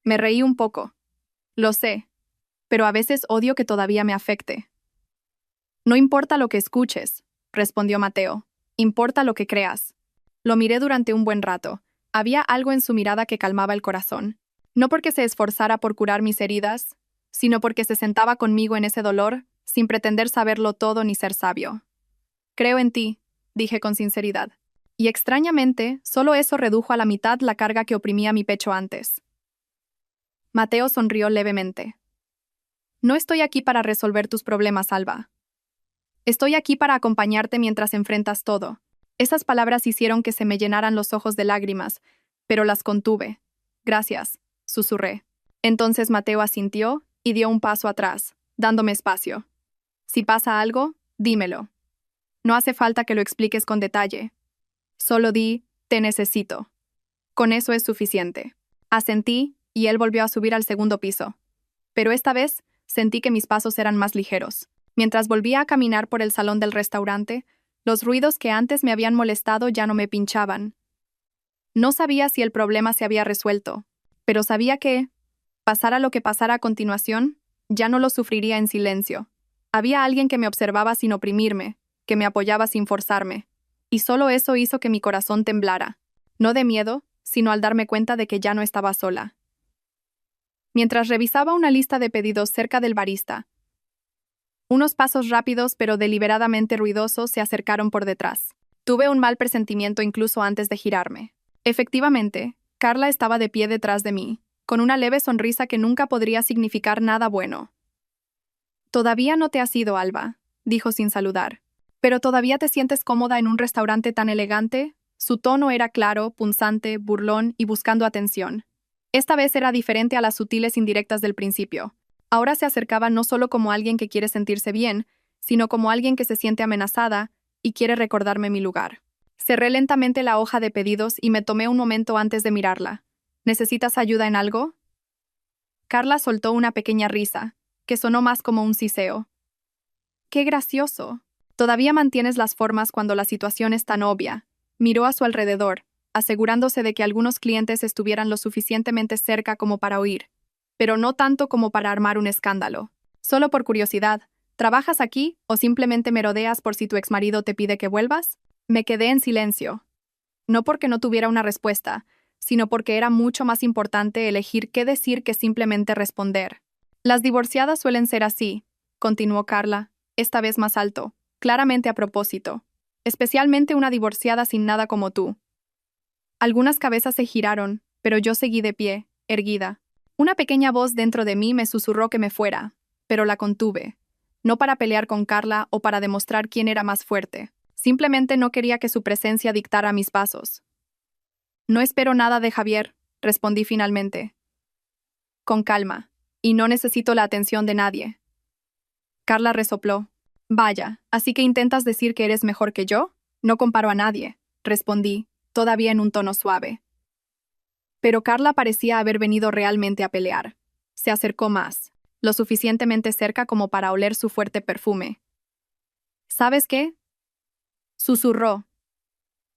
Me reí un poco. Lo sé, pero a veces odio que todavía me afecte. No importa lo que escuches, respondió Mateo. Importa lo que creas. Lo miré durante un buen rato. Había algo en su mirada que calmaba el corazón. No porque se esforzara por curar mis heridas, sino porque se sentaba conmigo en ese dolor, sin pretender saberlo todo ni ser sabio. Creo en ti, dije con sinceridad. Y extrañamente, solo eso redujo a la mitad la carga que oprimía mi pecho antes. Mateo sonrió levemente. No estoy aquí para resolver tus problemas, Alba. Estoy aquí para acompañarte mientras enfrentas todo. Esas palabras hicieron que se me llenaran los ojos de lágrimas, pero las contuve. Gracias, susurré. Entonces Mateo asintió y dio un paso atrás, dándome espacio. Si pasa algo, dímelo. No hace falta que lo expliques con detalle. Solo di, te necesito. Con eso es suficiente. Asentí, y él volvió a subir al segundo piso. pero esta vez sentí que mis pasos eran más ligeros. Mientras volvía a caminar por el salón del restaurante, los ruidos que antes me habían molestado ya no me pinchaban. No sabía si el problema se había resuelto, pero sabía que, pasara lo que pasara a continuación, ya no lo sufriría en silencio. Había alguien que me observaba sin oprimirme, que me apoyaba sin forzarme, y solo eso hizo que mi corazón temblara, no de miedo, sino al darme cuenta de que ya no estaba sola. Mientras revisaba una lista de pedidos cerca del barista, unos pasos rápidos pero deliberadamente ruidosos se acercaron por detrás. Tuve un mal presentimiento incluso antes de girarme. Efectivamente, Carla estaba de pie detrás de mí, con una leve sonrisa que nunca podría significar nada bueno. «Todavía no te has ido, Alba», dijo sin saludar. «¿Pero todavía te sientes cómoda en un restaurante tan elegante?» Su tono era claro, punzante, burlón y buscando atención. Esta vez era diferente a las sutiles indirectas del principio. Ahora se acercaba no solo como alguien que quiere sentirse bien, sino como alguien que se siente amenazada y quiere recordarme mi lugar. Cerré lentamente la hoja de pedidos y me tomé un momento antes de mirarla. «¿Necesitas ayuda en algo?» Carla soltó una pequeña risa, que sonó más como un siseo. «¡Qué gracioso! Todavía mantienes las formas cuando la situación es tan obvia». Miró a su alrededor, asegurándose de que algunos clientes estuvieran lo suficientemente cerca como para oír, pero no tanto como para armar un escándalo. Solo por curiosidad, ¿trabajas aquí o simplemente merodeas por si tu exmarido te pide que vuelvas? Me quedé en silencio. No porque no tuviera una respuesta, sino porque era mucho más importante elegir qué decir que simplemente responder. «Las divorciadas suelen ser así», continuó Carla, esta vez más alto, claramente a propósito. «Especialmente una divorciada sin nada como tú». Algunas cabezas se giraron, pero yo seguí de pie, erguida. Una pequeña voz dentro de mí me susurró que me fuera, pero la contuve. No para pelear con Carla o para demostrar quién era más fuerte. Simplemente no quería que su presencia dictara mis pasos. «No espero nada de Javier», respondí finalmente. «Con calma, y no necesito la atención de nadie». Carla resopló. «Vaya, ¿así que intentas decir que eres mejor que yo? No comparo a nadie», respondí, todavía en un tono suave. Pero Carla parecía haber venido realmente a pelear. Se acercó más, lo suficientemente cerca como para oler su fuerte perfume. «¿Sabes qué?», susurró,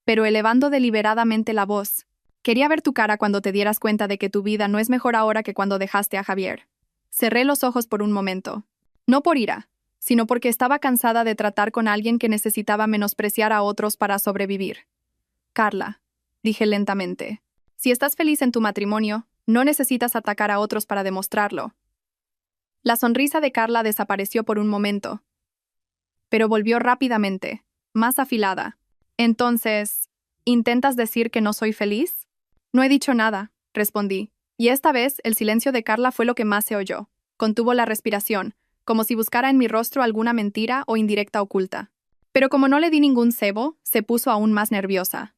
pero elevando deliberadamente la voz. «Quería ver tu cara cuando te dieras cuenta de que tu vida no es mejor ahora que cuando dejaste a Javier». Cerré los ojos por un momento. No por ira, sino porque estaba cansada de tratar con alguien que necesitaba menospreciar a otros para sobrevivir. «Carla», dije lentamente, «si estás feliz en tu matrimonio, no necesitas atacar a otros para demostrarlo». La sonrisa de Carla desapareció por un momento, pero volvió rápidamente, más afilada. «Entonces, ¿intentas decir que no soy feliz?» «No he dicho nada», respondí, y esta vez el silencio de Carla fue lo que más se oyó. Contuvo la respiración, como si buscara en mi rostro alguna mentira o indirecta oculta. Pero como no le di ningún cebo, se puso aún más nerviosa.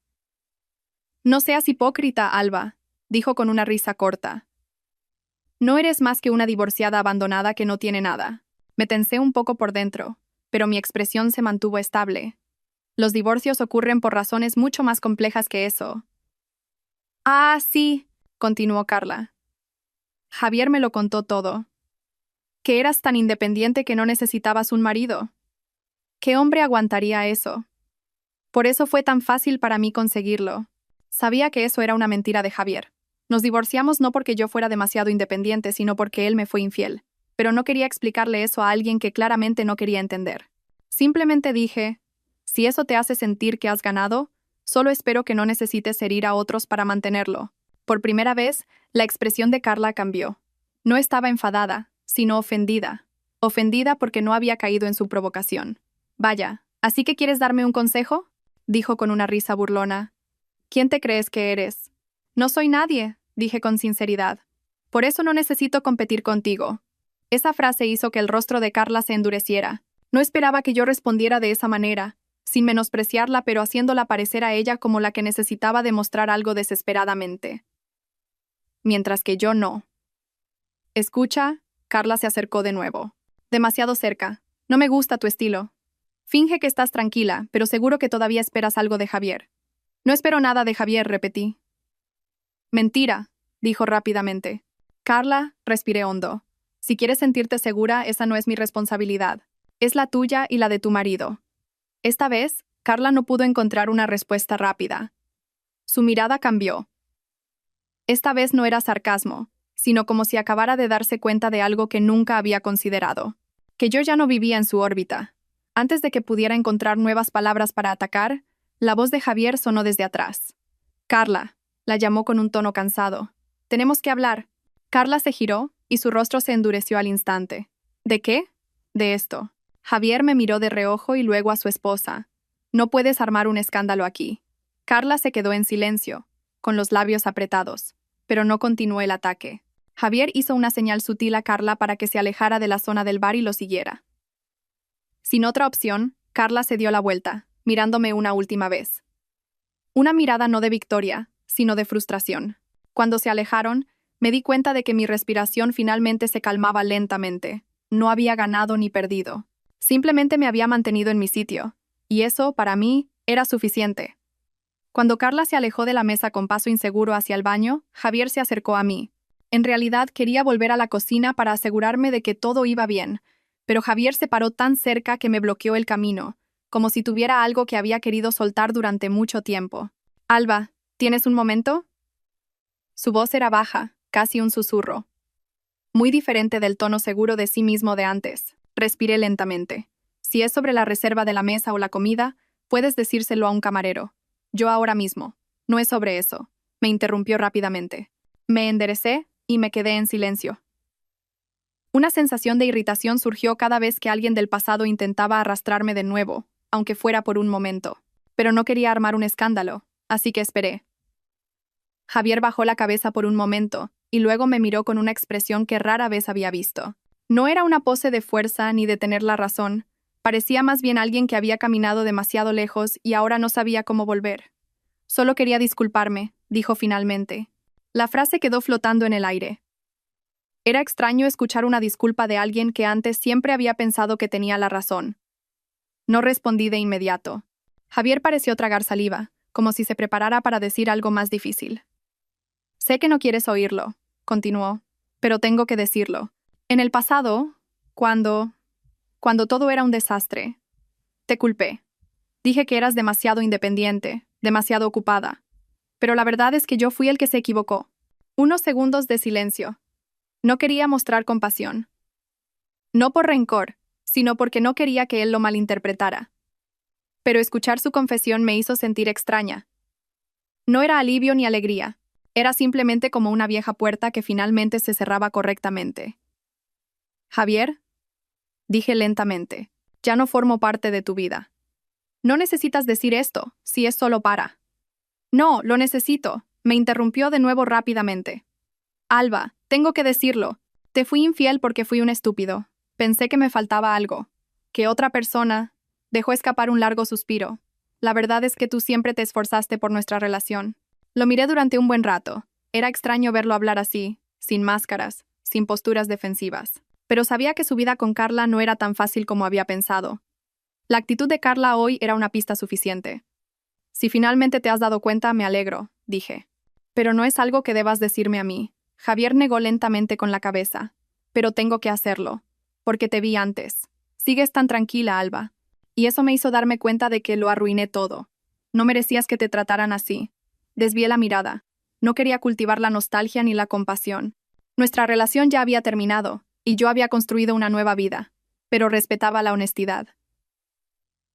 «No seas hipócrita, Alba», dijo con una risa corta. «No eres más que una divorciada abandonada que no tiene nada». Me tensé un poco por dentro, pero mi expresión se mantuvo estable. Los divorcios ocurren por razones mucho más complejas que eso. «Ah, sí», continuó Carla. «Javier me lo contó todo. Que eras tan independiente que no necesitabas un marido. ¿Qué hombre aguantaría eso? Por eso fue tan fácil para mí conseguirlo. Sabía que eso era una mentira de Javier. Nos divorciamos no porque yo fuera demasiado independiente, sino porque él me fue infiel. Pero no quería explicarle eso a alguien que claramente no quería entender. Simplemente dije, si eso te hace sentir que has ganado, solo espero que no necesites herir a otros para mantenerlo». Por primera vez, la expresión de Carla cambió. No estaba enfadada, sino ofendida. Ofendida porque no había caído en su provocación. «Vaya, ¿así que quieres darme un consejo?», dijo con una risa burlona. «¿Quién te crees que eres?» «No soy nadie», dije con sinceridad. «Por eso no necesito competir contigo». Esa frase hizo que el rostro de Carla se endureciera. No esperaba que yo respondiera de esa manera, sin menospreciarla pero haciéndola parecer a ella como la que necesitaba demostrar algo desesperadamente. Mientras que yo no. «Escucha», Carla se acercó de nuevo. «Demasiado cerca. No me gusta tu estilo. Finge que estás tranquila, pero seguro que todavía esperas algo de Javier». «No espero nada de Javier», repetí. «Mentira», dijo rápidamente. «Carla», respiré hondo. Si quieres sentirte segura, esa no es mi responsabilidad. Es la tuya y la de tu marido. Esta vez, Carla no pudo encontrar una respuesta rápida. Su mirada cambió. Esta vez no era sarcasmo, sino como si acabara de darse cuenta de algo que nunca había considerado. Que yo ya no vivía en su órbita. Antes de que pudiera encontrar nuevas palabras para atacar, la voz de Javier sonó desde atrás. Carla, la llamó con un tono cansado. Tenemos que hablar. Carla se giró y su rostro se endureció al instante. ¿De qué? De esto. Javier me miró de reojo y luego a su esposa. No puedes armar un escándalo aquí. Carla se quedó en silencio, con los labios apretados, pero no continuó el ataque. Javier hizo una señal sutil a Carla para que se alejara de la zona del bar y lo siguiera. Sin otra opción, Carla se dio la vuelta, mirándome una última vez. Una mirada no de victoria, sino de frustración. Cuando se alejaron, me di cuenta de que mi respiración finalmente se calmaba lentamente. No había ganado ni perdido. Simplemente me había mantenido en mi sitio, y eso, para mí, era suficiente. Cuando Carla se alejó de la mesa con paso inseguro hacia el baño, Javier se acercó a mí. En realidad quería volver a la cocina para asegurarme de que todo iba bien, pero Javier se paró tan cerca que me bloqueó el camino, como si tuviera algo que había querido soltar durante mucho tiempo. Alba, ¿tienes un momento? Su voz era baja, casi un susurro. Muy diferente del tono seguro de sí mismo de antes. Respiré lentamente. Si es sobre la reserva de la mesa o la comida, puedes decírselo a un camarero. Yo ahora mismo. No es sobre eso. Me interrumpió rápidamente. Me enderecé y me quedé en silencio. Una sensación de irritación surgió cada vez que alguien del pasado intentaba arrastrarme de nuevo, aunque fuera por un momento. Pero no quería armar un escándalo, así que esperé. Javier bajó la cabeza por un momento, y luego me miró con una expresión que rara vez había visto. No era una pose de fuerza ni de tener la razón. Parecía más bien alguien que había caminado demasiado lejos y ahora no sabía cómo volver. Solo quería disculparme, dijo finalmente. La frase quedó flotando en el aire. Era extraño escuchar una disculpa de alguien que antes siempre había pensado que tenía la razón. No respondí de inmediato. Javier pareció tragar saliva, como si se preparara para decir algo más difícil. Sé que no quieres oírlo, continuó, pero tengo que decirlo. En el pasado, cuando todo era un desastre, te culpé. Dije que eras demasiado independiente, demasiado ocupada. Pero la verdad es que yo fui el que se equivocó. Unos segundos de silencio. No quería mostrar compasión. No por rencor, sino porque no quería que él lo malinterpretara. Pero escuchar su confesión me hizo sentir extraña. No era alivio ni alegría. Era simplemente como una vieja puerta que finalmente se cerraba correctamente. Javier, dije lentamente, ya no formo parte de tu vida. No necesitas decir esto, si es solo para. No, lo necesito, me interrumpió de nuevo rápidamente. Alba, tengo que decirlo. Te fui infiel porque fui un estúpido. Pensé que me faltaba algo. Que otra persona. Dejó escapar un largo suspiro. La verdad es que tú siempre te esforzaste por nuestra relación. Lo miré durante un buen rato. Era extraño verlo hablar así, sin máscaras, sin posturas defensivas. Pero sabía que su vida con Carla no era tan fácil como había pensado. La actitud de Carla hoy era una pista suficiente. Si finalmente te has dado cuenta, me alegro, dije. Pero no es algo que debas decirme a mí. Javier negó lentamente con la cabeza. Pero tengo que hacerlo. Porque te vi antes. Sigues tan tranquila, Alba. Y eso me hizo darme cuenta de que lo arruiné todo. No merecías que te trataran así. Desvié la mirada. No quería cultivar la nostalgia ni la compasión. Nuestra relación ya había terminado, y yo había construido una nueva vida. Pero respetaba la honestidad.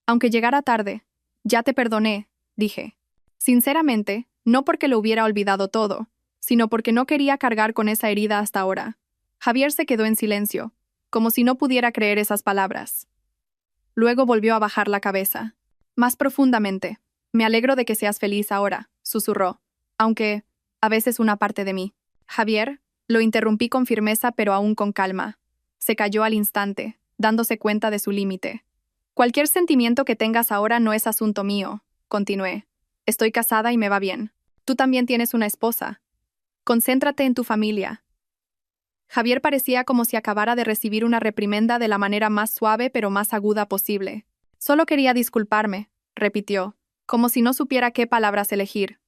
Aunque llegara tarde, ya te perdoné, dije. Sinceramente, no porque lo hubiera olvidado todo, sino porque no quería cargar con esa herida hasta ahora. Javier se quedó en silencio, como si no pudiera creer esas palabras. Luego volvió a bajar la cabeza. Más profundamente. Me alegro de que seas feliz ahora, susurró, aunque, a veces una parte de mí. Javier, lo interrumpí con firmeza pero aún con calma. Se calló al instante, dándose cuenta de su límite. Cualquier sentimiento que tengas ahora no es asunto mío, continué. Estoy casada y me va bien. Tú también tienes una esposa. Concéntrate en tu familia. Javier parecía como si acabara de recibir una reprimenda de la manera más suave pero más aguda posible. Solo quería disculparme, repitió, como si no supiera qué palabras elegir.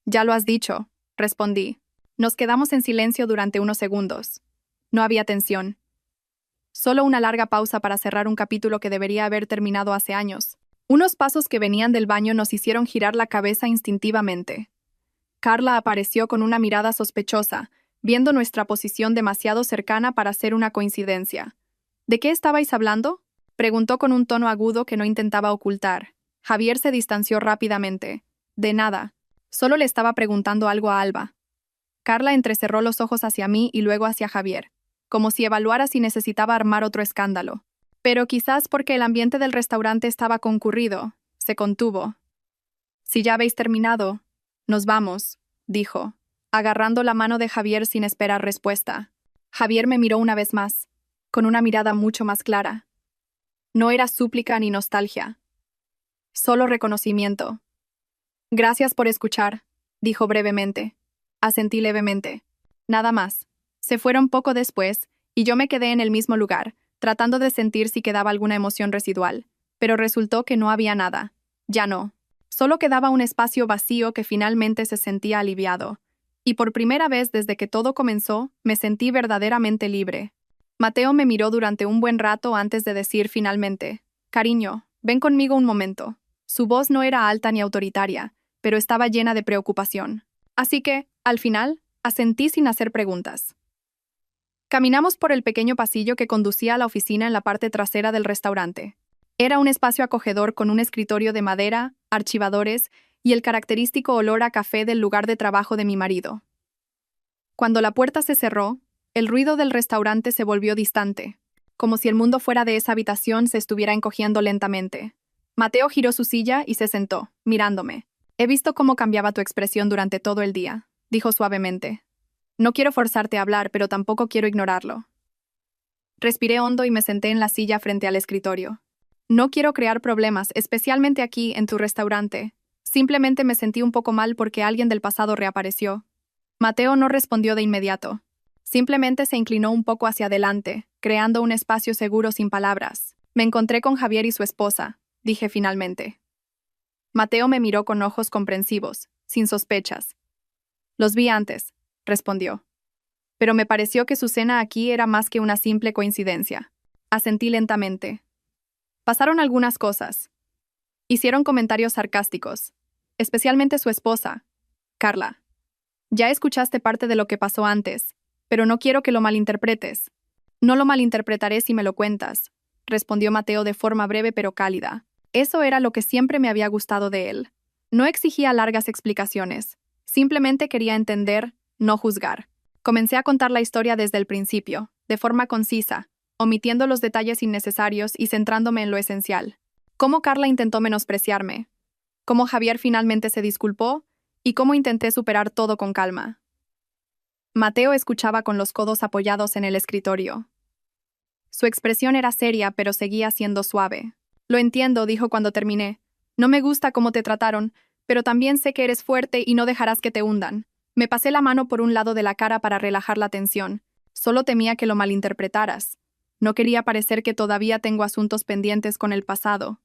Ya lo has dicho, respondí. Nos quedamos en silencio durante unos segundos. No había tensión. Solo una larga pausa para cerrar un capítulo que debería haber terminado hace años. Unos pasos que venían del baño nos hicieron girar la cabeza instintivamente. Carla apareció con una mirada sospechosa, viendo nuestra posición demasiado cercana para ser una coincidencia. ¿De qué estabais hablando?, preguntó con un tono agudo que no intentaba ocultar. Javier se distanció rápidamente. De nada. Solo le estaba preguntando algo a Alba. Carla entrecerró los ojos hacia mí y luego hacia Javier, como si evaluara si necesitaba armar otro escándalo. Pero quizás porque el ambiente del restaurante estaba concurrido, se contuvo. Si ya habéis terminado, nos vamos, dijo, agarrando la mano de Javier sin esperar respuesta. Javier me miró una vez más, con una mirada mucho más clara. No era súplica ni nostalgia. Solo reconocimiento. Gracias por escuchar, dijo brevemente. Asentí levemente. Nada más. Se fueron poco después, y yo me quedé en el mismo lugar, tratando de sentir si quedaba alguna emoción residual. Pero resultó que no había nada. Ya no. Solo quedaba un espacio vacío que finalmente se sentía aliviado. Y por primera vez desde que todo comenzó, me sentí verdaderamente libre. Mateo me miró durante un buen rato antes de decir finalmente, «Cariño, ven conmigo un momento». Su voz no era alta ni autoritaria, pero estaba llena de preocupación. Así que, al final, asentí sin hacer preguntas. Caminamos por el pequeño pasillo que conducía a la oficina en la parte trasera del restaurante. Era un espacio acogedor con un escritorio de madera, archivadores y el característico olor a café del lugar de trabajo de mi marido. Cuando la puerta se cerró, el ruido del restaurante se volvió distante, como si el mundo fuera de esa habitación se estuviera encogiendo lentamente. Mateo giró su silla y se sentó, mirándome. «He visto cómo cambiaba tu expresión durante todo el día», dijo suavemente. «No quiero forzarte a hablar, pero tampoco quiero ignorarlo». Respiré hondo y me senté en la silla frente al escritorio. «No quiero crear problemas, especialmente aquí, en tu restaurante. Simplemente me sentí un poco mal porque alguien del pasado reapareció». Mateo no respondió de inmediato. Simplemente se inclinó un poco hacia adelante, creando un espacio seguro sin palabras. «Me encontré con Javier y su esposa», dije finalmente. Mateo me miró con ojos comprensivos, sin sospechas. «Los vi antes», respondió. «Pero me pareció que su cena aquí era más que una simple coincidencia». Asentí lentamente. Pasaron algunas cosas. Hicieron comentarios sarcásticos, especialmente su esposa, Carla. Ya escuchaste parte de lo que pasó antes, pero no quiero que lo malinterpretes. «No lo malinterpretaré si me lo cuentas», respondió Mateo de forma breve pero cálida. Eso era lo que siempre me había gustado de él. No exigía largas explicaciones. Simplemente quería entender, no juzgar. Comencé a contar la historia desde el principio, de forma concisa, omitiendo los detalles innecesarios y centrándome en lo esencial. Cómo Carla intentó menospreciarme, cómo Javier finalmente se disculpó y cómo intenté superar todo con calma. Mateo escuchaba con los codos apoyados en el escritorio. Su expresión era seria, pero seguía siendo suave. «Lo entiendo», dijo cuando terminé. «No me gusta cómo te trataron, pero también sé que eres fuerte y no dejarás que te hundan». Me pasé la mano por un lado de la cara para relajar la tensión. Solo temía que lo malinterpretaras. No quería parecer que todavía tengo asuntos pendientes con el pasado.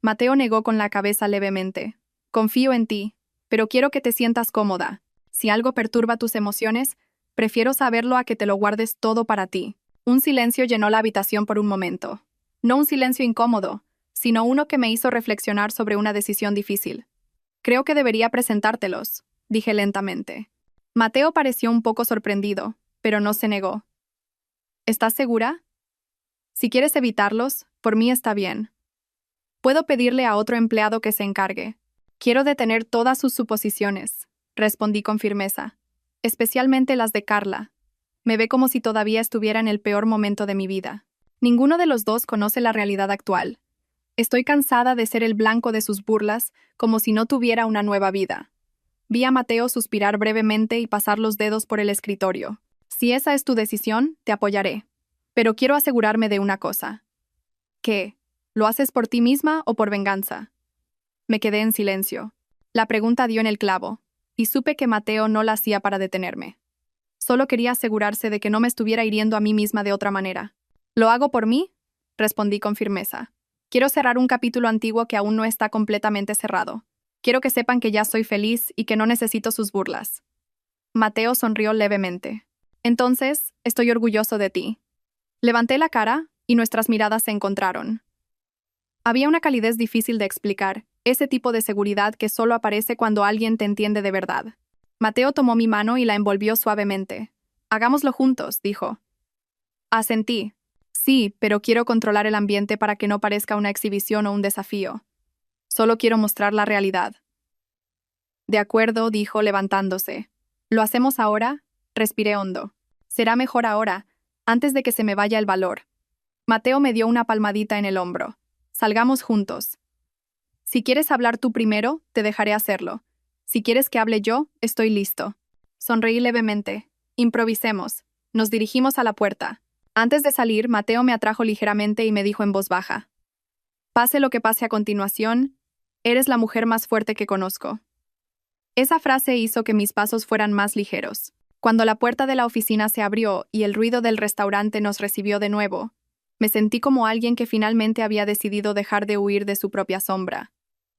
Mateo negó con la cabeza levemente. «Confío en ti, pero quiero que te sientas cómoda. Si algo perturba tus emociones, prefiero saberlo a que te lo guardes todo para ti». Un silencio llenó la habitación por un momento. No un silencio incómodo, sino uno que me hizo reflexionar sobre una decisión difícil. «Creo que debería presentártelos», dije lentamente. Mateo pareció un poco sorprendido, pero no se negó. «¿Estás segura? Si quieres evitarlos, por mí está bien. Puedo pedirle a otro empleado que se encargue. Quiero detener todas sus suposiciones», respondí con firmeza, especialmente las de Carla. Me ve como si todavía estuviera en el peor momento de mi vida. Ninguno de los dos conoce la realidad actual. Estoy cansada de ser el blanco de sus burlas, como si no tuviera una nueva vida. Vi a Mateo suspirar brevemente y pasar los dedos por el escritorio. «Si esa es tu decisión, te apoyaré. Pero quiero asegurarme de una cosa». «¿Qué? ¿Lo haces por ti misma o por venganza?» Me quedé en silencio. La pregunta dio en el clavo, y supe que Mateo no la hacía para detenerme. Solo quería asegurarse de que no me estuviera hiriendo a mí misma de otra manera. «¿Lo hago por mí?», respondí con firmeza. «Quiero cerrar un capítulo antiguo que aún no está completamente cerrado. Quiero que sepan que ya soy feliz y que no necesito sus burlas». Mateo sonrió levemente. Entonces, estoy orgulloso de ti. Levanté la cara y nuestras miradas se encontraron. Había una calidez difícil de explicar, ese tipo de seguridad que solo aparece cuando alguien te entiende de verdad. Mateo tomó mi mano y la envolvió suavemente. Hagámoslo juntos, dijo. Asentí. Sí, pero quiero controlar el ambiente para que no parezca una exhibición o un desafío. Solo quiero mostrar la realidad. De acuerdo, dijo levantándose. ¿Lo hacemos ahora? Respiré hondo. Será mejor ahora, antes de que se me vaya el valor. Mateo me dio una palmadita en el hombro. Salgamos juntos. Si quieres hablar tú primero, te dejaré hacerlo. Si quieres que hable yo, estoy listo. Sonreí levemente. Improvisemos. Nos dirigimos a la puerta. Antes de salir, Mateo me atrajo ligeramente y me dijo en voz baja. Pase lo que pase a continuación, eres la mujer más fuerte que conozco. Esa frase hizo que mis pasos fueran más ligeros. Cuando la puerta de la oficina se abrió y el ruido del restaurante nos recibió de nuevo, me sentí como alguien que finalmente había decidido dejar de huir de su propia sombra.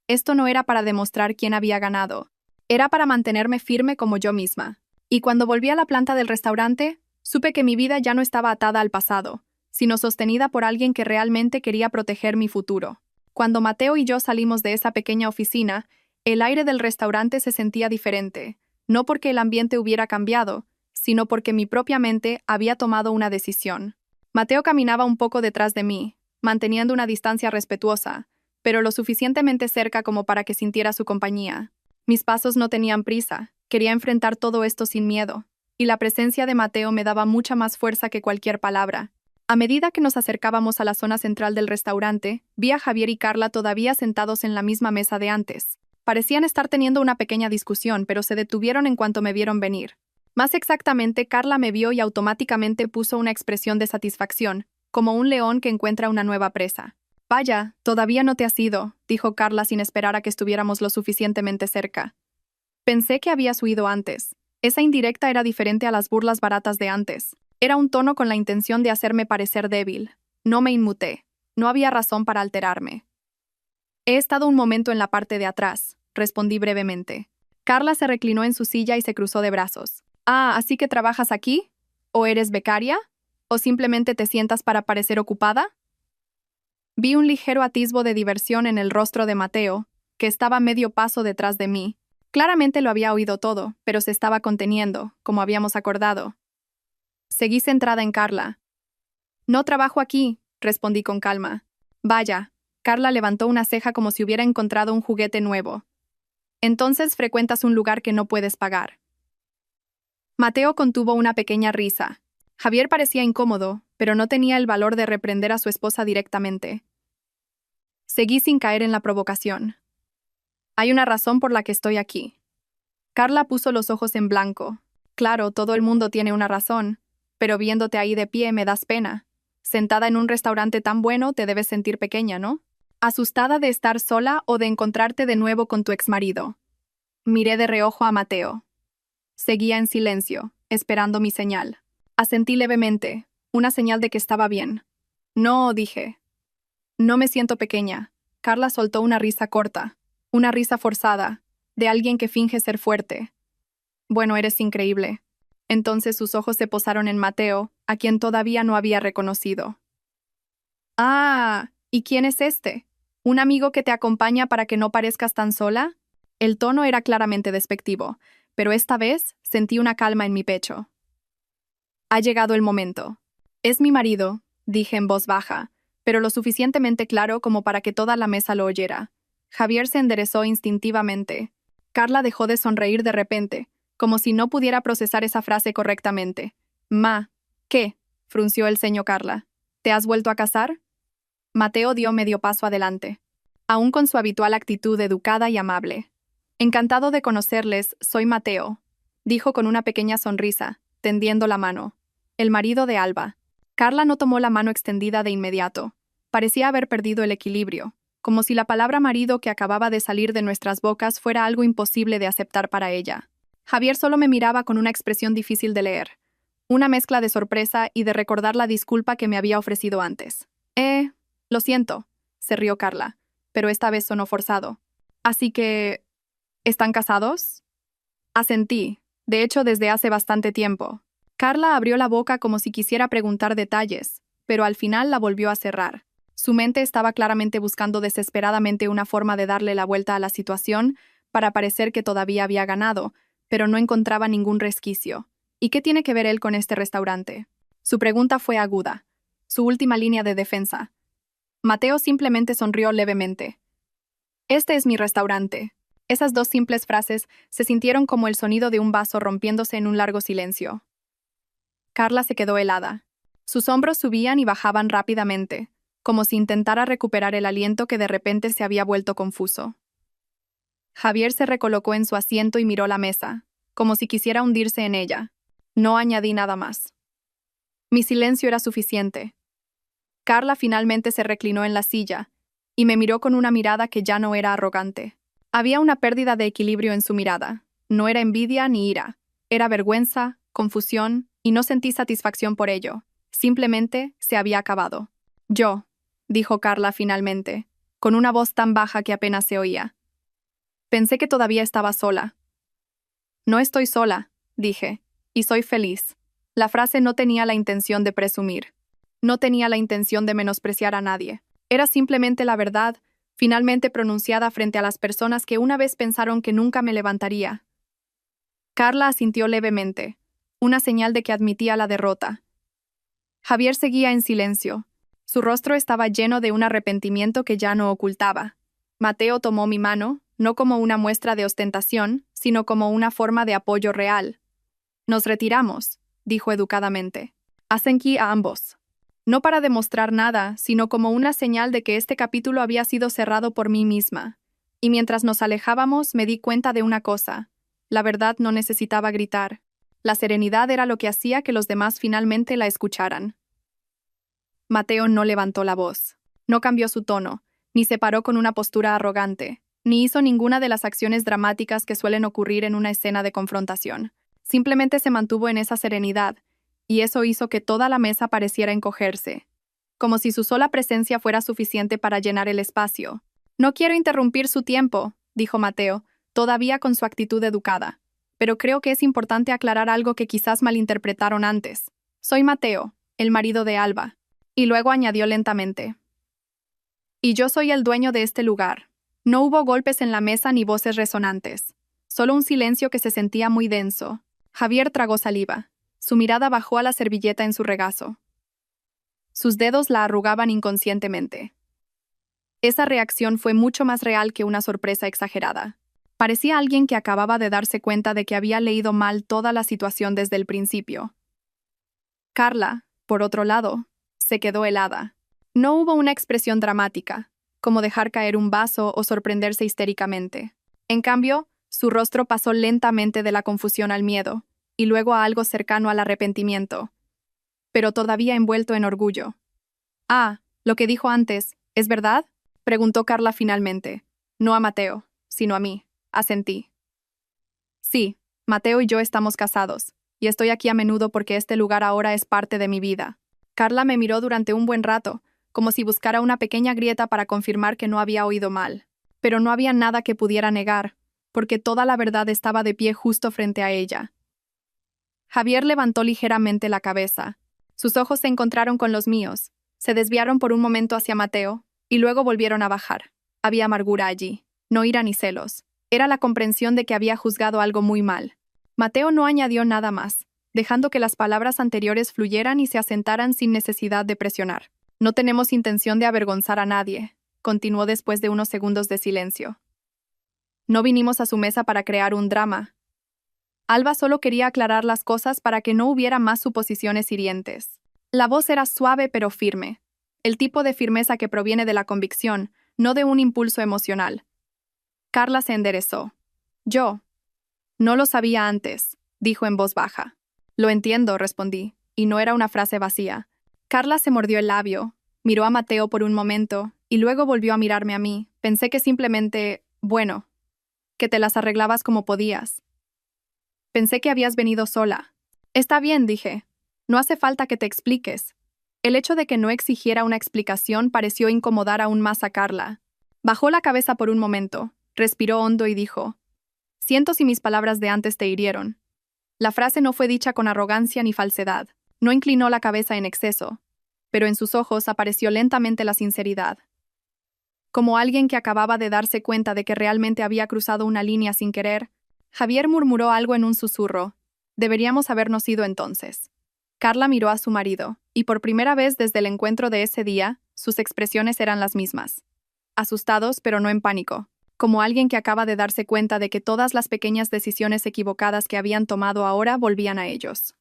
Esto no era para demostrar quién había ganado, era para mantenerme firme como yo misma. Y cuando volví a la planta del restaurante, supe que mi vida ya no estaba atada al pasado, sino sostenida por alguien que realmente quería proteger mi futuro. Cuando Mateo y yo salimos de esa pequeña oficina, el aire del restaurante se sentía diferente, no porque el ambiente hubiera cambiado, sino porque mi propia mente había tomado una decisión. Mateo caminaba un poco detrás de mí, manteniendo una distancia respetuosa, pero lo suficientemente cerca como para que sintiera su compañía. Mis pasos no tenían prisa, quería enfrentar todo esto sin miedo, y la presencia de Mateo me daba mucha más fuerza que cualquier palabra. A medida que nos acercábamos a la zona central del restaurante, vi a Javier y Carla todavía sentados en la misma mesa de antes. Parecían estar teniendo una pequeña discusión, pero se detuvieron en cuanto me vieron venir. Más exactamente, Carla me vio y automáticamente puso una expresión de satisfacción, como un león que encuentra una nueva presa. Vaya, todavía no te has ido, dijo Carla sin esperar a que estuviéramos lo suficientemente cerca. Pensé que habías huido antes. Esa indirecta era diferente a las burlas baratas de antes. Era un tono con la intención de hacerme parecer débil. No me inmuté. No había razón para alterarme. He estado un momento en la parte de atrás, respondí brevemente. Carla se reclinó en su silla y se cruzó de brazos. Ah, ¿así que trabajas aquí? ¿O eres becaria? ¿O simplemente te sientas para parecer ocupada? Vi un ligero atisbo de diversión en el rostro de Mateo, que estaba medio paso detrás de mí. Claramente lo había oído todo, pero se estaba conteniendo, como habíamos acordado. Seguí centrada en Carla. No trabajo aquí, respondí con calma. Vaya. Carla levantó una ceja como si hubiera encontrado un juguete nuevo. Entonces frecuentas un lugar que no puedes pagar. Mateo contuvo una pequeña risa. Javier parecía incómodo, pero no tenía el valor de reprender a su esposa directamente. Seguí sin caer en la provocación. Hay una razón por la que estoy aquí. Carla puso los ojos en blanco. Claro, todo el mundo tiene una razón, pero viéndote ahí de pie me das pena. Sentada en un restaurante tan bueno te debes sentir pequeña, ¿no? Asustada de estar sola o de encontrarte de nuevo con tu exmarido. Miré de reojo a Mateo. Seguía en silencio, esperando mi señal. Asentí levemente, una señal de que estaba bien. No, dije. No me siento pequeña. Carla soltó una risa corta, una risa forzada, de alguien que finge ser fuerte. Bueno, eres increíble. Entonces sus ojos se posaron en Mateo, a quien todavía no había reconocido. Ah, ¿y quién es este? ¿Un amigo que te acompaña para que no parezcas tan sola? El tono era claramente despectivo, pero esta vez sentí una calma en mi pecho. Ha llegado el momento. Es mi marido, dije en voz baja, pero lo suficientemente claro como para que toda la mesa lo oyera. Javier se enderezó instintivamente. Carla dejó de sonreír de repente, como si no pudiera procesar esa frase correctamente. ¿Qué? Frunció el ceño Carla. ¿Te has vuelto a casar? Mateo dio medio paso adelante, aún con su habitual actitud educada y amable. Encantado de conocerles, soy Mateo, dijo con una pequeña sonrisa, tendiendo la mano. El marido de Alba. Carla no tomó la mano extendida de inmediato. Parecía haber perdido el equilibrio, como si la palabra marido que acababa de salir de nuestras bocas fuera algo imposible de aceptar para ella. Javier solo me miraba con una expresión difícil de leer, una mezcla de sorpresa y de recordar la disculpa que me había ofrecido antes. Lo siento, se rió Carla, pero esta vez sonó forzado. Así que... ¿están casados? Asentí, de hecho desde hace bastante tiempo. Carla abrió la boca como si quisiera preguntar detalles, pero al final la volvió a cerrar. Su mente estaba claramente buscando desesperadamente una forma de darle la vuelta a la situación para parecer que todavía había ganado, pero no encontraba ningún resquicio. ¿Y qué tiene que ver él con este restaurante? Su pregunta fue aguda. Su última línea de defensa. Mateo simplemente sonrió levemente. Este es mi restaurante. Esas dos simples frases se sintieron como el sonido de un vaso rompiéndose en un largo silencio. Carla se quedó helada. Sus hombros subían y bajaban rápidamente, como si intentara recuperar el aliento que de repente se había vuelto confuso. Javier se recolocó en su asiento y miró la mesa, como si quisiera hundirse en ella. No añadí nada más. Mi silencio era suficiente. Carla finalmente se reclinó en la silla y me miró con una mirada que ya no era arrogante. Había una pérdida de equilibrio en su mirada. No era envidia ni ira. Era vergüenza, confusión, y no sentí satisfacción por ello. Simplemente se había acabado. Yo, dijo Carla finalmente, con una voz tan baja que apenas se oía. Pensé que todavía estaba sola. No estoy sola, dije, y soy feliz. La frase no tenía la intención de presumir. No tenía la intención de menospreciar a nadie. Era simplemente la verdad, finalmente pronunciada frente a las personas que una vez pensaron que nunca me levantaría. Carla asintió levemente, una señal de que admitía la derrota. Javier seguía en silencio. Su rostro estaba lleno de un arrepentimiento que ya no ocultaba. Mateo tomó mi mano, no como una muestra de ostentación, sino como una forma de apoyo real. Nos retiramos, dijo educadamente. Asentí a ambos. No para demostrar nada, sino como una señal de que este capítulo había sido cerrado por mí misma. Y mientras nos alejábamos, me di cuenta de una cosa. La verdad no necesitaba gritar. La serenidad era lo que hacía que los demás finalmente la escucharan. Mateo no levantó la voz. No cambió su tono, ni se paró con una postura arrogante, ni hizo ninguna de las acciones dramáticas que suelen ocurrir en una escena de confrontación. Simplemente se mantuvo en esa serenidad, y eso hizo que toda la mesa pareciera encogerse, como si su sola presencia fuera suficiente para llenar el espacio. No quiero interrumpir su tiempo, dijo Mateo, todavía con su actitud educada, pero creo que es importante aclarar algo que quizás malinterpretaron antes. Soy Mateo, el marido de Alba. Y luego añadió lentamente. Y yo soy el dueño de este lugar. No hubo golpes en la mesa ni voces resonantes. Solo un silencio que se sentía muy denso. Javier tragó saliva. Su mirada bajó a la servilleta en su regazo. Sus dedos la arrugaban inconscientemente. Esa reacción fue mucho más real que una sorpresa exagerada. Parecía alguien que acababa de darse cuenta de que había leído mal toda la situación desde el principio. Carla, por otro lado, se quedó helada. No hubo una expresión dramática, como dejar caer un vaso o sorprenderse histéricamente. En cambio, su rostro pasó lentamente de la confusión al miedo, y luego a algo cercano al arrepentimiento, pero todavía envuelto en orgullo. Ah, lo que dijo antes, ¿es verdad?, preguntó Carla finalmente. No a Mateo, sino a mí. Asentí. Sí, Mateo y yo estamos casados, y estoy aquí a menudo porque este lugar ahora es parte de mi vida. Carla me miró durante un buen rato, como si buscara una pequeña grieta para confirmar que no había oído mal. Pero no había nada que pudiera negar, porque toda la verdad estaba de pie justo frente a ella. Javier levantó ligeramente la cabeza. Sus ojos se encontraron con los míos, se desviaron por un momento hacia Mateo, y luego volvieron a bajar. Había amargura allí, no ira ni celos. Era la comprensión de que había juzgado algo muy mal. Mateo no añadió nada más, dejando que las palabras anteriores fluyeran y se asentaran sin necesidad de presionar. No tenemos intención de avergonzar a nadie, continuó después de unos segundos de silencio. No vinimos a su mesa para crear un drama. Alba solo quería aclarar las cosas para que no hubiera más suposiciones hirientes. La voz era suave pero firme, el tipo de firmeza que proviene de la convicción, no de un impulso emocional. Carla se enderezó. Yo. No lo sabía antes, dijo en voz baja. Lo entiendo, respondí, y no era una frase vacía. Carla se mordió el labio, miró a Mateo por un momento, y luego volvió a mirarme a mí. Pensé que simplemente, bueno, que te las arreglabas como podías. Pensé que habías venido sola. Está bien, dije. No hace falta que te expliques. El hecho de que no exigiera una explicación pareció incomodar aún más a Carla. Bajó la cabeza por un momento, respiró hondo y dijo: Siento si mis palabras de antes te hirieron. La frase no fue dicha con arrogancia ni falsedad. No inclinó la cabeza en exceso, pero en sus ojos apareció lentamente la sinceridad. Como alguien que acababa de darse cuenta de que realmente había cruzado una línea sin querer, Javier murmuró algo en un susurro. Deberíamos habernos ido entonces. Carla miró a su marido, y por primera vez desde el encuentro de ese día, sus expresiones eran las mismas. Asustados, pero no en pánico, como alguien que acaba de darse cuenta de que todas las pequeñas decisiones equivocadas que habían tomado ahora volvían a ellos.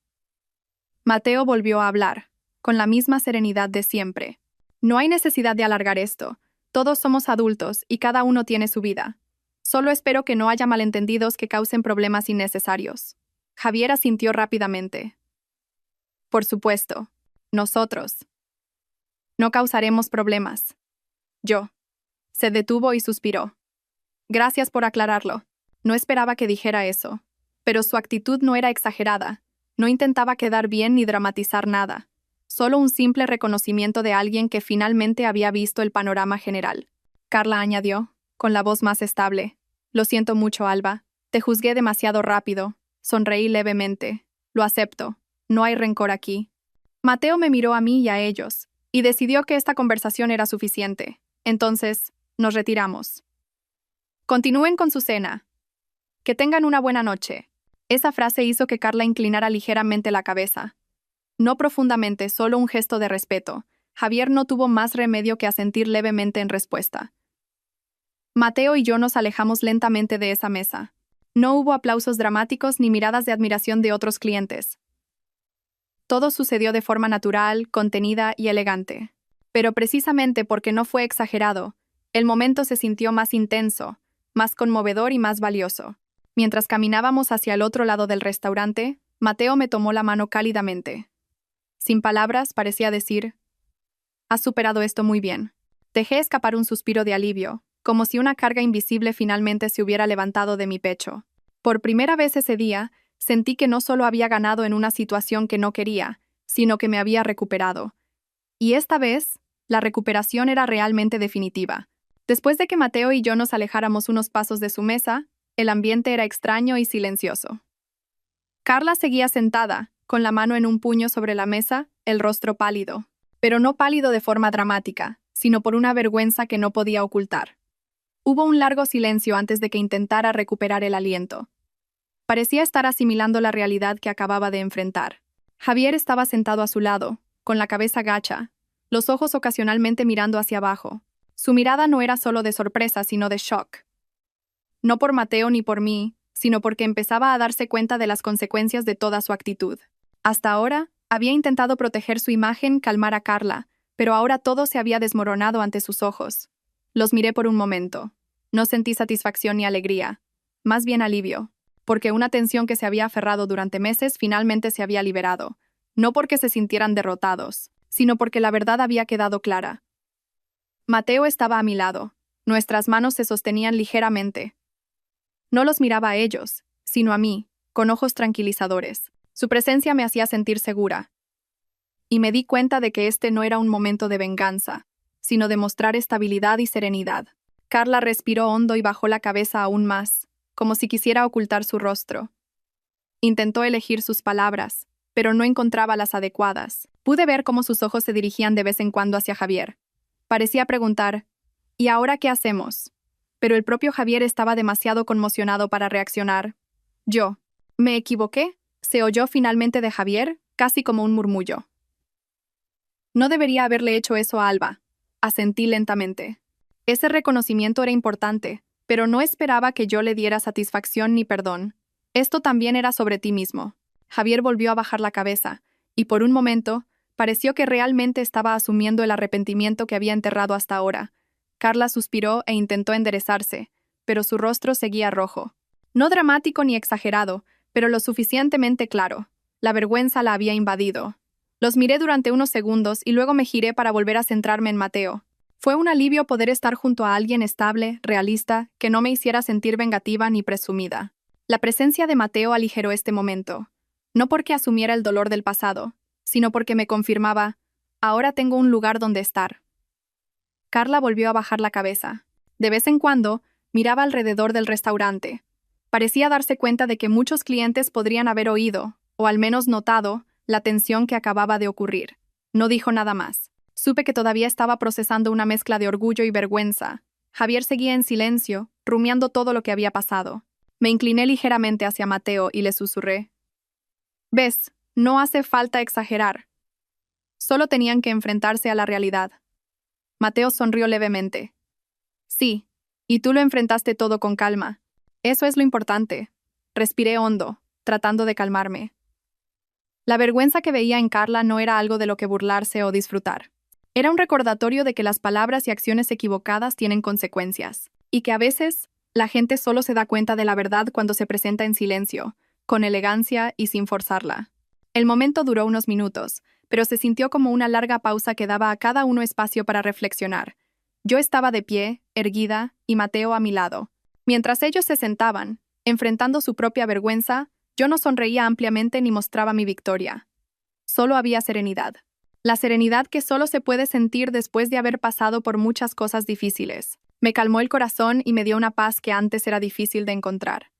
Mateo volvió a hablar, con la misma serenidad de siempre. No hay necesidad de alargar esto. Todos somos adultos y cada uno tiene su vida. Solo espero que no haya malentendidos que causen problemas innecesarios. Javier asintió rápidamente. Por supuesto. Nosotros. No causaremos problemas. Yo. Se detuvo y suspiró. Gracias por aclararlo. No esperaba que dijera eso. Pero su actitud no era exagerada. No intentaba quedar bien ni dramatizar nada. Solo un simple reconocimiento de alguien que finalmente había visto el panorama general. Carla añadió, con la voz más estable. Lo siento mucho, Alba. Te juzgué demasiado rápido. Sonreí levemente. Lo acepto. No hay rencor aquí. Mateo me miró a mí y a ellos, y decidió que esta conversación era suficiente. Entonces, nos retiramos. Continúen con su cena. Que tengan una buena noche. Esa frase hizo que Carla inclinara ligeramente la cabeza. No profundamente, solo un gesto de respeto. Javier no tuvo más remedio que asentir levemente en respuesta. Mateo y yo nos alejamos lentamente de esa mesa. No hubo aplausos dramáticos ni miradas de admiración de otros clientes. Todo sucedió de forma natural, contenida y elegante. Pero precisamente porque no fue exagerado, el momento se sintió más intenso, más conmovedor y más valioso. Mientras caminábamos hacia el otro lado del restaurante, Mateo me tomó la mano cálidamente. Sin palabras, parecía decir, «Has superado esto muy bien». Dejé escapar un suspiro de alivio, como si una carga invisible finalmente se hubiera levantado de mi pecho. Por primera vez ese día, sentí que no solo había ganado en una situación que no quería, sino que me había recuperado. Y esta vez, la recuperación era realmente definitiva. Después de que Mateo y yo nos alejáramos unos pasos de su mesa, el ambiente era extraño y silencioso. Carla seguía sentada, con la mano en un puño sobre la mesa, el rostro pálido. Pero no pálido de forma dramática, sino por una vergüenza que no podía ocultar. Hubo un largo silencio antes de que intentara recuperar el aliento. Parecía estar asimilando la realidad que acababa de enfrentar. Javier estaba sentado a su lado, con la cabeza gacha, los ojos ocasionalmente mirando hacia abajo. Su mirada no era solo de sorpresa, sino de shock. No por Mateo ni por mí, sino porque empezaba a darse cuenta de las consecuencias de toda su actitud. Hasta ahora, había intentado proteger su imagen, calmar a Carla, pero ahora todo se había desmoronado ante sus ojos. Los miré por un momento. No sentí satisfacción ni alegría, más bien alivio, porque una tensión que se había aferrado durante meses finalmente se había liberado, no porque se sintieran derrotados, sino porque la verdad había quedado clara. Mateo estaba a mi lado. Nuestras manos se sostenían ligeramente. No los miraba a ellos, sino a mí, con ojos tranquilizadores. Su presencia me hacía sentir segura. Y me di cuenta de que este no era un momento de venganza, sino de mostrar estabilidad y serenidad. Carla respiró hondo y bajó la cabeza aún más, como si quisiera ocultar su rostro. Intentó elegir sus palabras, pero no encontraba las adecuadas. Pude ver cómo sus ojos se dirigían de vez en cuando hacia Javier. Parecía preguntar, ¿y ahora qué hacemos? Pero el propio Javier estaba demasiado conmocionado para reaccionar. ¿Me equivoqué? Se oyó finalmente de Javier, casi como un murmullo. No debería haberle hecho eso a Alba. Asentí lentamente. Ese reconocimiento era importante, pero no esperaba que yo le diera satisfacción ni perdón. Esto también era sobre ti mismo. Javier volvió a bajar la cabeza, y por un momento, pareció que realmente estaba asumiendo el arrepentimiento que había enterrado hasta ahora. Carla suspiró e intentó enderezarse, pero su rostro seguía rojo. No dramático ni exagerado, pero lo suficientemente claro. La vergüenza la había invadido. Los miré durante unos segundos y luego me giré para volver a centrarme en Mateo. Fue un alivio poder estar junto a alguien estable, realista, que no me hiciera sentir vengativa ni presumida. La presencia de Mateo aligeró este momento. No porque asumiera el dolor del pasado, sino porque me confirmaba, ahora tengo un lugar donde estar. Carla volvió a bajar la cabeza. De vez en cuando, miraba alrededor del restaurante. Parecía darse cuenta de que muchos clientes podrían haber oído, o al menos notado, la tensión que acababa de ocurrir. No dijo nada más. Supe que todavía estaba procesando una mezcla de orgullo y vergüenza. Javier seguía en silencio, rumiando todo lo que había pasado. Me incliné ligeramente hacia Mateo y le susurré. «Ves, no hace falta exagerar. Solo tenían que enfrentarse a la realidad». Mateo sonrió levemente. «Sí, y tú lo enfrentaste todo con calma. Eso es lo importante». Respiré hondo, tratando de calmarme. La vergüenza que veía en Carla no era algo de lo que burlarse o disfrutar. Era un recordatorio de que las palabras y acciones equivocadas tienen consecuencias, y que a veces la gente solo se da cuenta de la verdad cuando se presenta en silencio, con elegancia y sin forzarla. El momento duró unos minutos, pero se sintió como una larga pausa que daba a cada uno espacio para reflexionar. Yo estaba de pie, erguida, y Mateo a mi lado. Mientras ellos se sentaban, enfrentando su propia vergüenza, yo no sonreía ampliamente ni mostraba mi victoria. Solo había serenidad. La serenidad que solo se puede sentir después de haber pasado por muchas cosas difíciles. Me calmó el corazón y me dio una paz que antes era difícil de encontrar.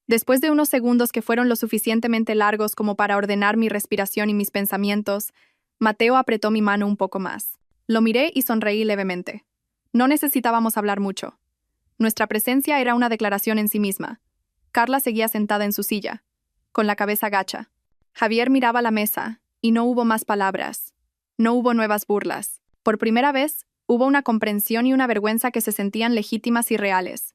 Después de unos segundos que fueron lo suficientemente largos como para ordenar mi respiración y mis pensamientos, Mateo apretó mi mano un poco más. Lo miré y sonreí levemente. No necesitábamos hablar mucho. Nuestra presencia era una declaración en sí misma. Carla seguía sentada en su silla, con la cabeza gacha. Javier miraba la mesa, y no hubo más palabras. No hubo nuevas burlas. Por primera vez, hubo una comprensión y una vergüenza que se sentían legítimas y reales.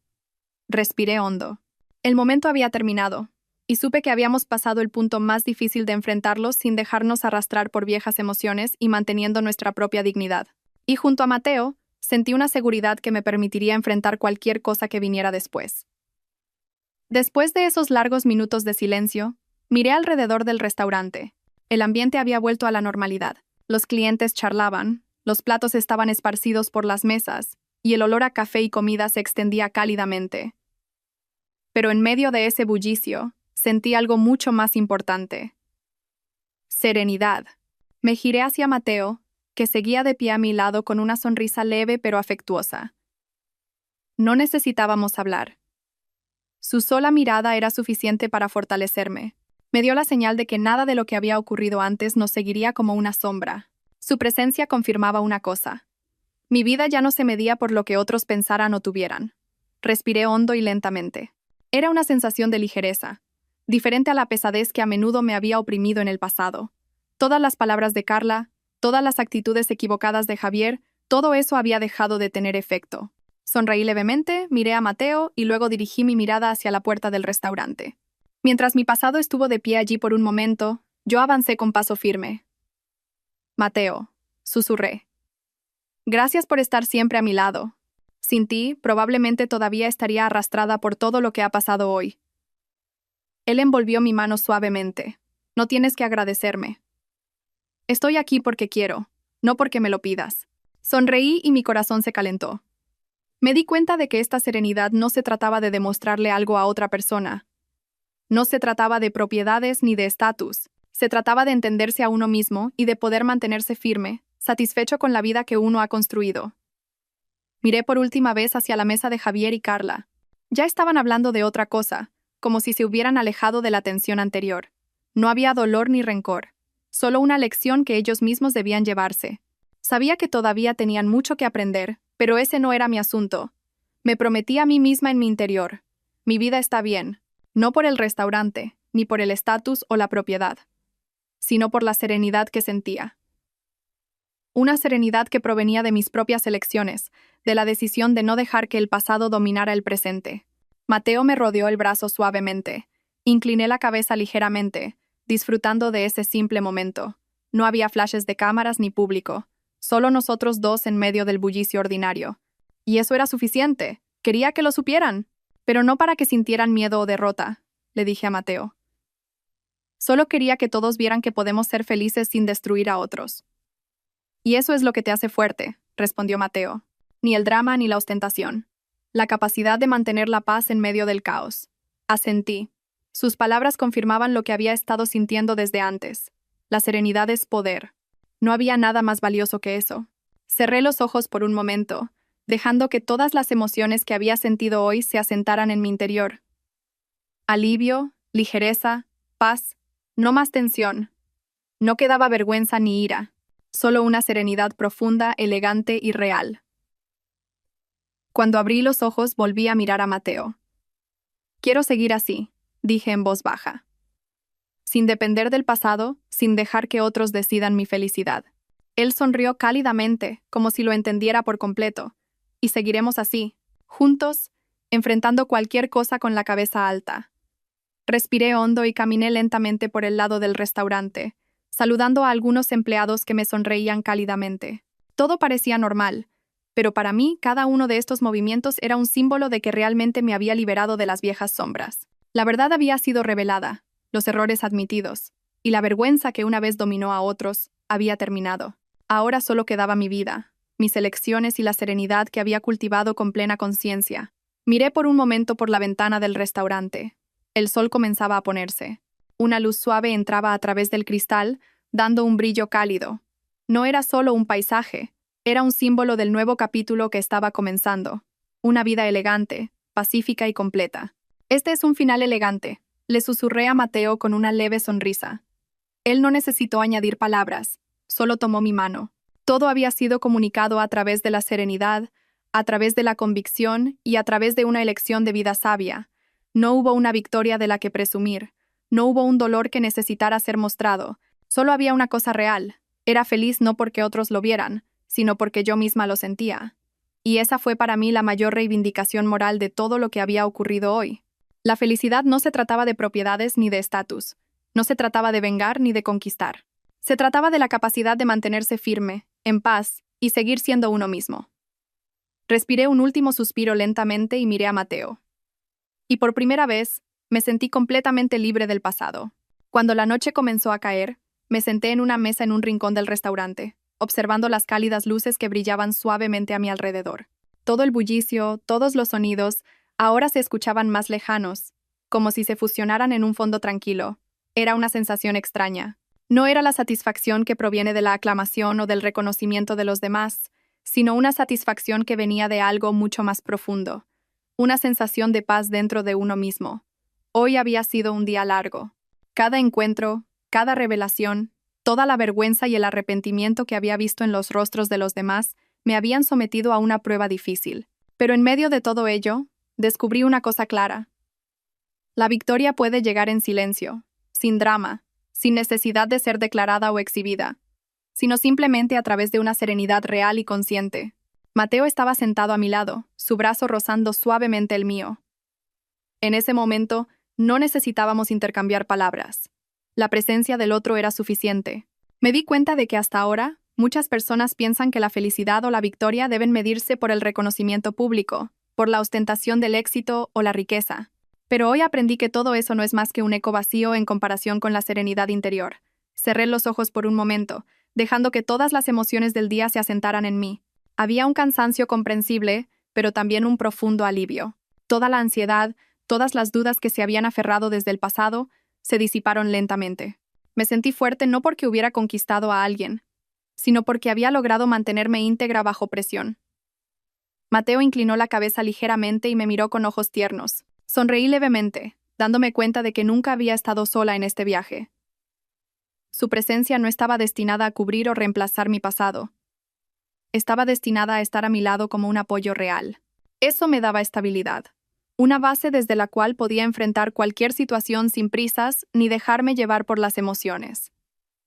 Respiré hondo. El momento había terminado, y supe que habíamos pasado el punto más difícil de enfrentarlos sin dejarnos arrastrar por viejas emociones y manteniendo nuestra propia dignidad. Y junto a Mateo, sentí una seguridad que me permitiría enfrentar cualquier cosa que viniera después. Después de esos largos minutos de silencio, miré alrededor del restaurante. El ambiente había vuelto a la normalidad. Los clientes charlaban, los platos estaban esparcidos por las mesas, y el olor a café y comida se extendía cálidamente. Pero en medio de ese bullicio, sentí algo mucho más importante. Serenidad. Me giré hacia Mateo, que seguía de pie a mi lado con una sonrisa leve pero afectuosa. No necesitábamos hablar. Su sola mirada era suficiente para fortalecerme. Me dio la señal de que nada de lo que había ocurrido antes nos seguiría como una sombra. Su presencia confirmaba una cosa. Mi vida ya no se medía por lo que otros pensaran o tuvieran. Respiré hondo y lentamente. Era una sensación de ligereza, diferente a la pesadez que a menudo me había oprimido en el pasado. Todas las palabras de Carla, todas las actitudes equivocadas de Javier, todo eso había dejado de tener efecto. Sonreí levemente, miré a Mateo y luego dirigí mi mirada hacia la puerta del restaurante. Mientras mi pasado estuvo de pie allí por un momento, yo avancé con paso firme. «Mateo», susurré. «Gracias por estar siempre a mi lado. Sin ti, probablemente todavía estaría arrastrada por todo lo que ha pasado hoy». Él envolvió mi mano suavemente. «No tienes que agradecerme. Estoy aquí porque quiero, no porque me lo pidas». Sonreí y mi corazón se calentó. Me di cuenta de que esta serenidad no se trataba de demostrarle algo a otra persona. No se trataba de propiedades ni de estatus. Se trataba de entenderse a uno mismo y de poder mantenerse firme, satisfecho con la vida que uno ha construido. Miré por última vez hacia la mesa de Javier y Carla. Ya estaban hablando de otra cosa, como si se hubieran alejado de la tensión anterior. No había dolor ni rencor, solo una lección que ellos mismos debían llevarse. Sabía que todavía tenían mucho que aprender, pero ese no era mi asunto. Me prometí a mí misma en mi interior. Mi vida está bien, no por el restaurante, ni por el estatus o la propiedad, sino por la serenidad que sentía. Una serenidad que provenía de mis propias elecciones, de la decisión de no dejar que el pasado dominara el presente. Mateo me rodeó el brazo suavemente. Incliné la cabeza ligeramente, disfrutando de ese simple momento. No había flashes de cámaras ni público, solo nosotros dos en medio del bullicio ordinario. Y eso era suficiente. Quería que lo supieran, pero no para que sintieran miedo o derrota, le dije a Mateo. Solo quería que todos vieran que podemos ser felices sin destruir a otros. «Y eso es lo que te hace fuerte», respondió Mateo. «Ni el drama ni la ostentación. La capacidad de mantener la paz en medio del caos». Asentí. Sus palabras confirmaban lo que había estado sintiendo desde antes. La serenidad es poder. No había nada más valioso que eso. Cerré los ojos por un momento, dejando que todas las emociones que había sentido hoy se asentaran en mi interior. Alivio, ligereza, paz, no más tensión. No quedaba vergüenza ni ira, solo una serenidad profunda, elegante y real. Cuando abrí los ojos volví a mirar a Mateo. Quiero seguir así, dije en voz baja. Sin depender del pasado, sin dejar que otros decidan mi felicidad. Él sonrió cálidamente, como si lo entendiera por completo. Y seguiremos así, juntos, enfrentando cualquier cosa con la cabeza alta. Respiré hondo y caminé lentamente por el lado del restaurante, saludando a algunos empleados que me sonreían cálidamente. Todo parecía normal, pero para mí cada uno de estos movimientos era un símbolo de que realmente me había liberado de las viejas sombras. La verdad había sido revelada, los errores admitidos, y la vergüenza que una vez dominó a otros había terminado. Ahora solo quedaba mi vida, mis elecciones y la serenidad que había cultivado con plena conciencia. Miré por un momento por la ventana del restaurante. El sol comenzaba a ponerse. Una luz suave entraba a través del cristal, dando un brillo cálido. No era solo un paisaje, era un símbolo del nuevo capítulo que estaba comenzando. Una vida elegante, pacífica y completa. Este es un final elegante, le susurré a Mateo con una leve sonrisa. Él no necesitó añadir palabras, solo tomó mi mano. Todo había sido comunicado a través de la serenidad, a través de la convicción y a través de una elección de vida sabia. No hubo una victoria de la que presumir, no hubo un dolor que necesitara ser mostrado, solo había una cosa real. Era feliz no porque otros lo vieran, sino porque yo misma lo sentía. Y esa fue para mí la mayor reivindicación moral de todo lo que había ocurrido hoy. La felicidad no se trataba de propiedades ni de estatus, no se trataba de vengar ni de conquistar. Se trataba de la capacidad de mantenerse firme, en paz, y seguir siendo uno mismo. Respiré un último suspiro lentamente y miré a Mateo. Y por primera vez, me sentí completamente libre del pasado. Cuando la noche comenzó a caer, me senté en una mesa en un rincón del restaurante, observando las cálidas luces que brillaban suavemente a mi alrededor. Todo el bullicio, todos los sonidos, ahora se escuchaban más lejanos, como si se fusionaran en un fondo tranquilo. Era una sensación extraña. No era la satisfacción que proviene de la aclamación o del reconocimiento de los demás, sino una satisfacción que venía de algo mucho más profundo. Una sensación de paz dentro de uno mismo. Hoy había sido un día largo. Cada encuentro, cada revelación, toda la vergüenza y el arrepentimiento que había visto en los rostros de los demás me habían sometido a una prueba difícil. Pero en medio de todo ello, descubrí una cosa clara. La victoria puede llegar en silencio, sin drama, sin necesidad de ser declarada o exhibida, sino simplemente a través de una serenidad real y consciente. Mateo estaba sentado a mi lado, su brazo rozando suavemente el mío. En ese momento, no necesitábamos intercambiar palabras. La presencia del otro era suficiente. Me di cuenta de que hasta ahora, muchas personas piensan que la felicidad o la victoria deben medirse por el reconocimiento público, por la ostentación del éxito o la riqueza. Pero hoy aprendí que todo eso no es más que un eco vacío en comparación con la serenidad interior. Cerré los ojos por un momento, dejando que todas las emociones del día se asentaran en mí. Había un cansancio comprensible, pero también un profundo alivio. Toda la ansiedad, todas las dudas que se habían aferrado desde el pasado, se disiparon lentamente. Me sentí fuerte no porque hubiera conquistado a alguien, sino porque había logrado mantenerme íntegra bajo presión. Mateo inclinó la cabeza ligeramente y me miró con ojos tiernos. Sonreí levemente, dándome cuenta de que nunca había estado sola en este viaje. Su presencia no estaba destinada a cubrir o reemplazar mi pasado. Estaba destinada a estar a mi lado como un apoyo real. Eso me daba estabilidad. Una base desde la cual podía enfrentar cualquier situación sin prisas ni dejarme llevar por las emociones.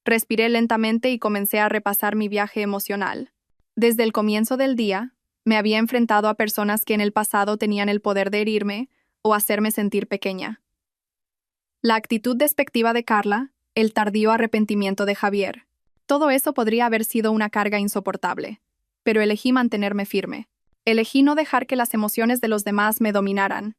Respiré lentamente y comencé a repasar mi viaje emocional. Desde el comienzo del día, me había enfrentado a personas que en el pasado tenían el poder de herirme o hacerme sentir pequeña. La actitud despectiva de Carla, el tardío arrepentimiento de Javier. Todo eso podría haber sido una carga insoportable, pero elegí mantenerme firme. Elegí no dejar que las emociones de los demás me dominaran.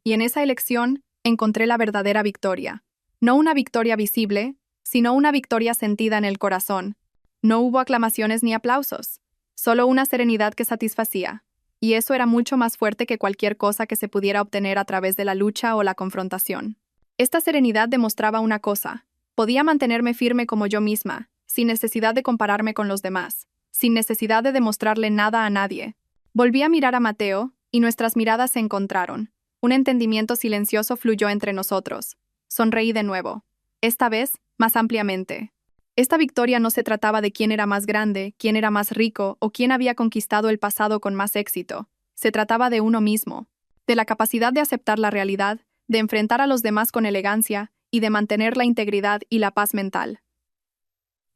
Y en esa elección encontré la verdadera victoria. No una victoria visible, sino una victoria sentida en el corazón. No hubo aclamaciones ni aplausos, solo una serenidad que satisfacía. Y eso era mucho más fuerte que cualquier cosa que se pudiera obtener a través de la lucha o la confrontación. Esta serenidad demostraba una cosa: podía mantenerme firme como yo misma, sin necesidad de compararme con los demás, sin necesidad de demostrarle nada a nadie. Volví a mirar a Mateo, y nuestras miradas se encontraron. Un entendimiento silencioso fluyó entre nosotros. Sonreí de nuevo. Esta vez, más ampliamente. Esta victoria no se trataba de quién era más grande, quién era más rico o quién había conquistado el pasado con más éxito. Se trataba de uno mismo, de la capacidad de aceptar la realidad, de enfrentar a los demás con elegancia y de mantener la integridad y la paz mental.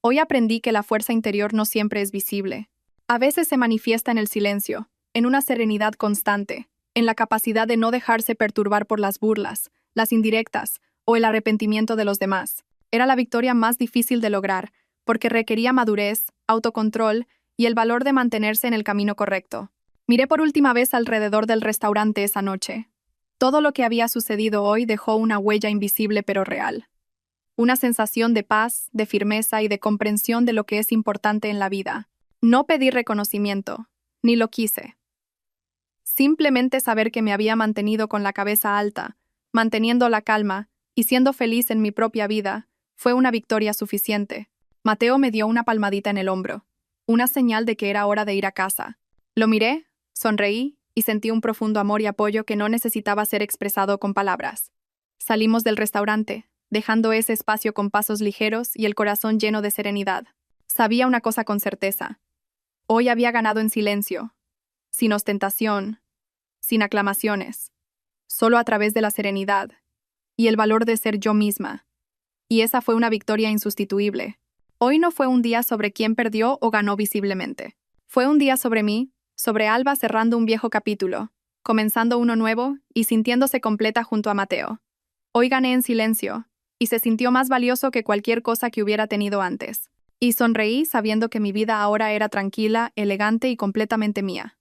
Hoy aprendí que la fuerza interior no siempre es visible. A veces se manifiesta en el silencio, en una serenidad constante, en la capacidad de no dejarse perturbar por las burlas, las indirectas o el arrepentimiento de los demás. Era la victoria más difícil de lograr, porque requería madurez, autocontrol y el valor de mantenerse en el camino correcto. Miré por última vez alrededor del restaurante esa noche. Todo lo que había sucedido hoy dejó una huella invisible pero real. Una sensación de paz, de firmeza y de comprensión de lo que es importante en la vida. No pedí reconocimiento, ni lo quise. Simplemente saber que me había mantenido con la cabeza alta, manteniendo la calma y siendo feliz en mi propia vida, fue una victoria suficiente. Mateo me dio una palmadita en el hombro, una señal de que era hora de ir a casa. Lo miré, sonreí y sentí un profundo amor y apoyo que no necesitaba ser expresado con palabras. Salimos del restaurante, dejando ese espacio con pasos ligeros y el corazón lleno de serenidad. Sabía una cosa con certeza. Hoy había ganado en silencio, sin ostentación, sin aclamaciones, solo a través de la serenidad y el valor de ser yo misma. Y esa fue una victoria insustituible. Hoy no fue un día sobre quién perdió o ganó visiblemente. Fue un día sobre mí, sobre Alba cerrando un viejo capítulo, comenzando uno nuevo y sintiéndose completa junto a Mateo. Hoy gané en silencio, y se sintió más valioso que cualquier cosa que hubiera tenido antes. Y sonreí sabiendo que mi vida ahora era tranquila, elegante y completamente mía.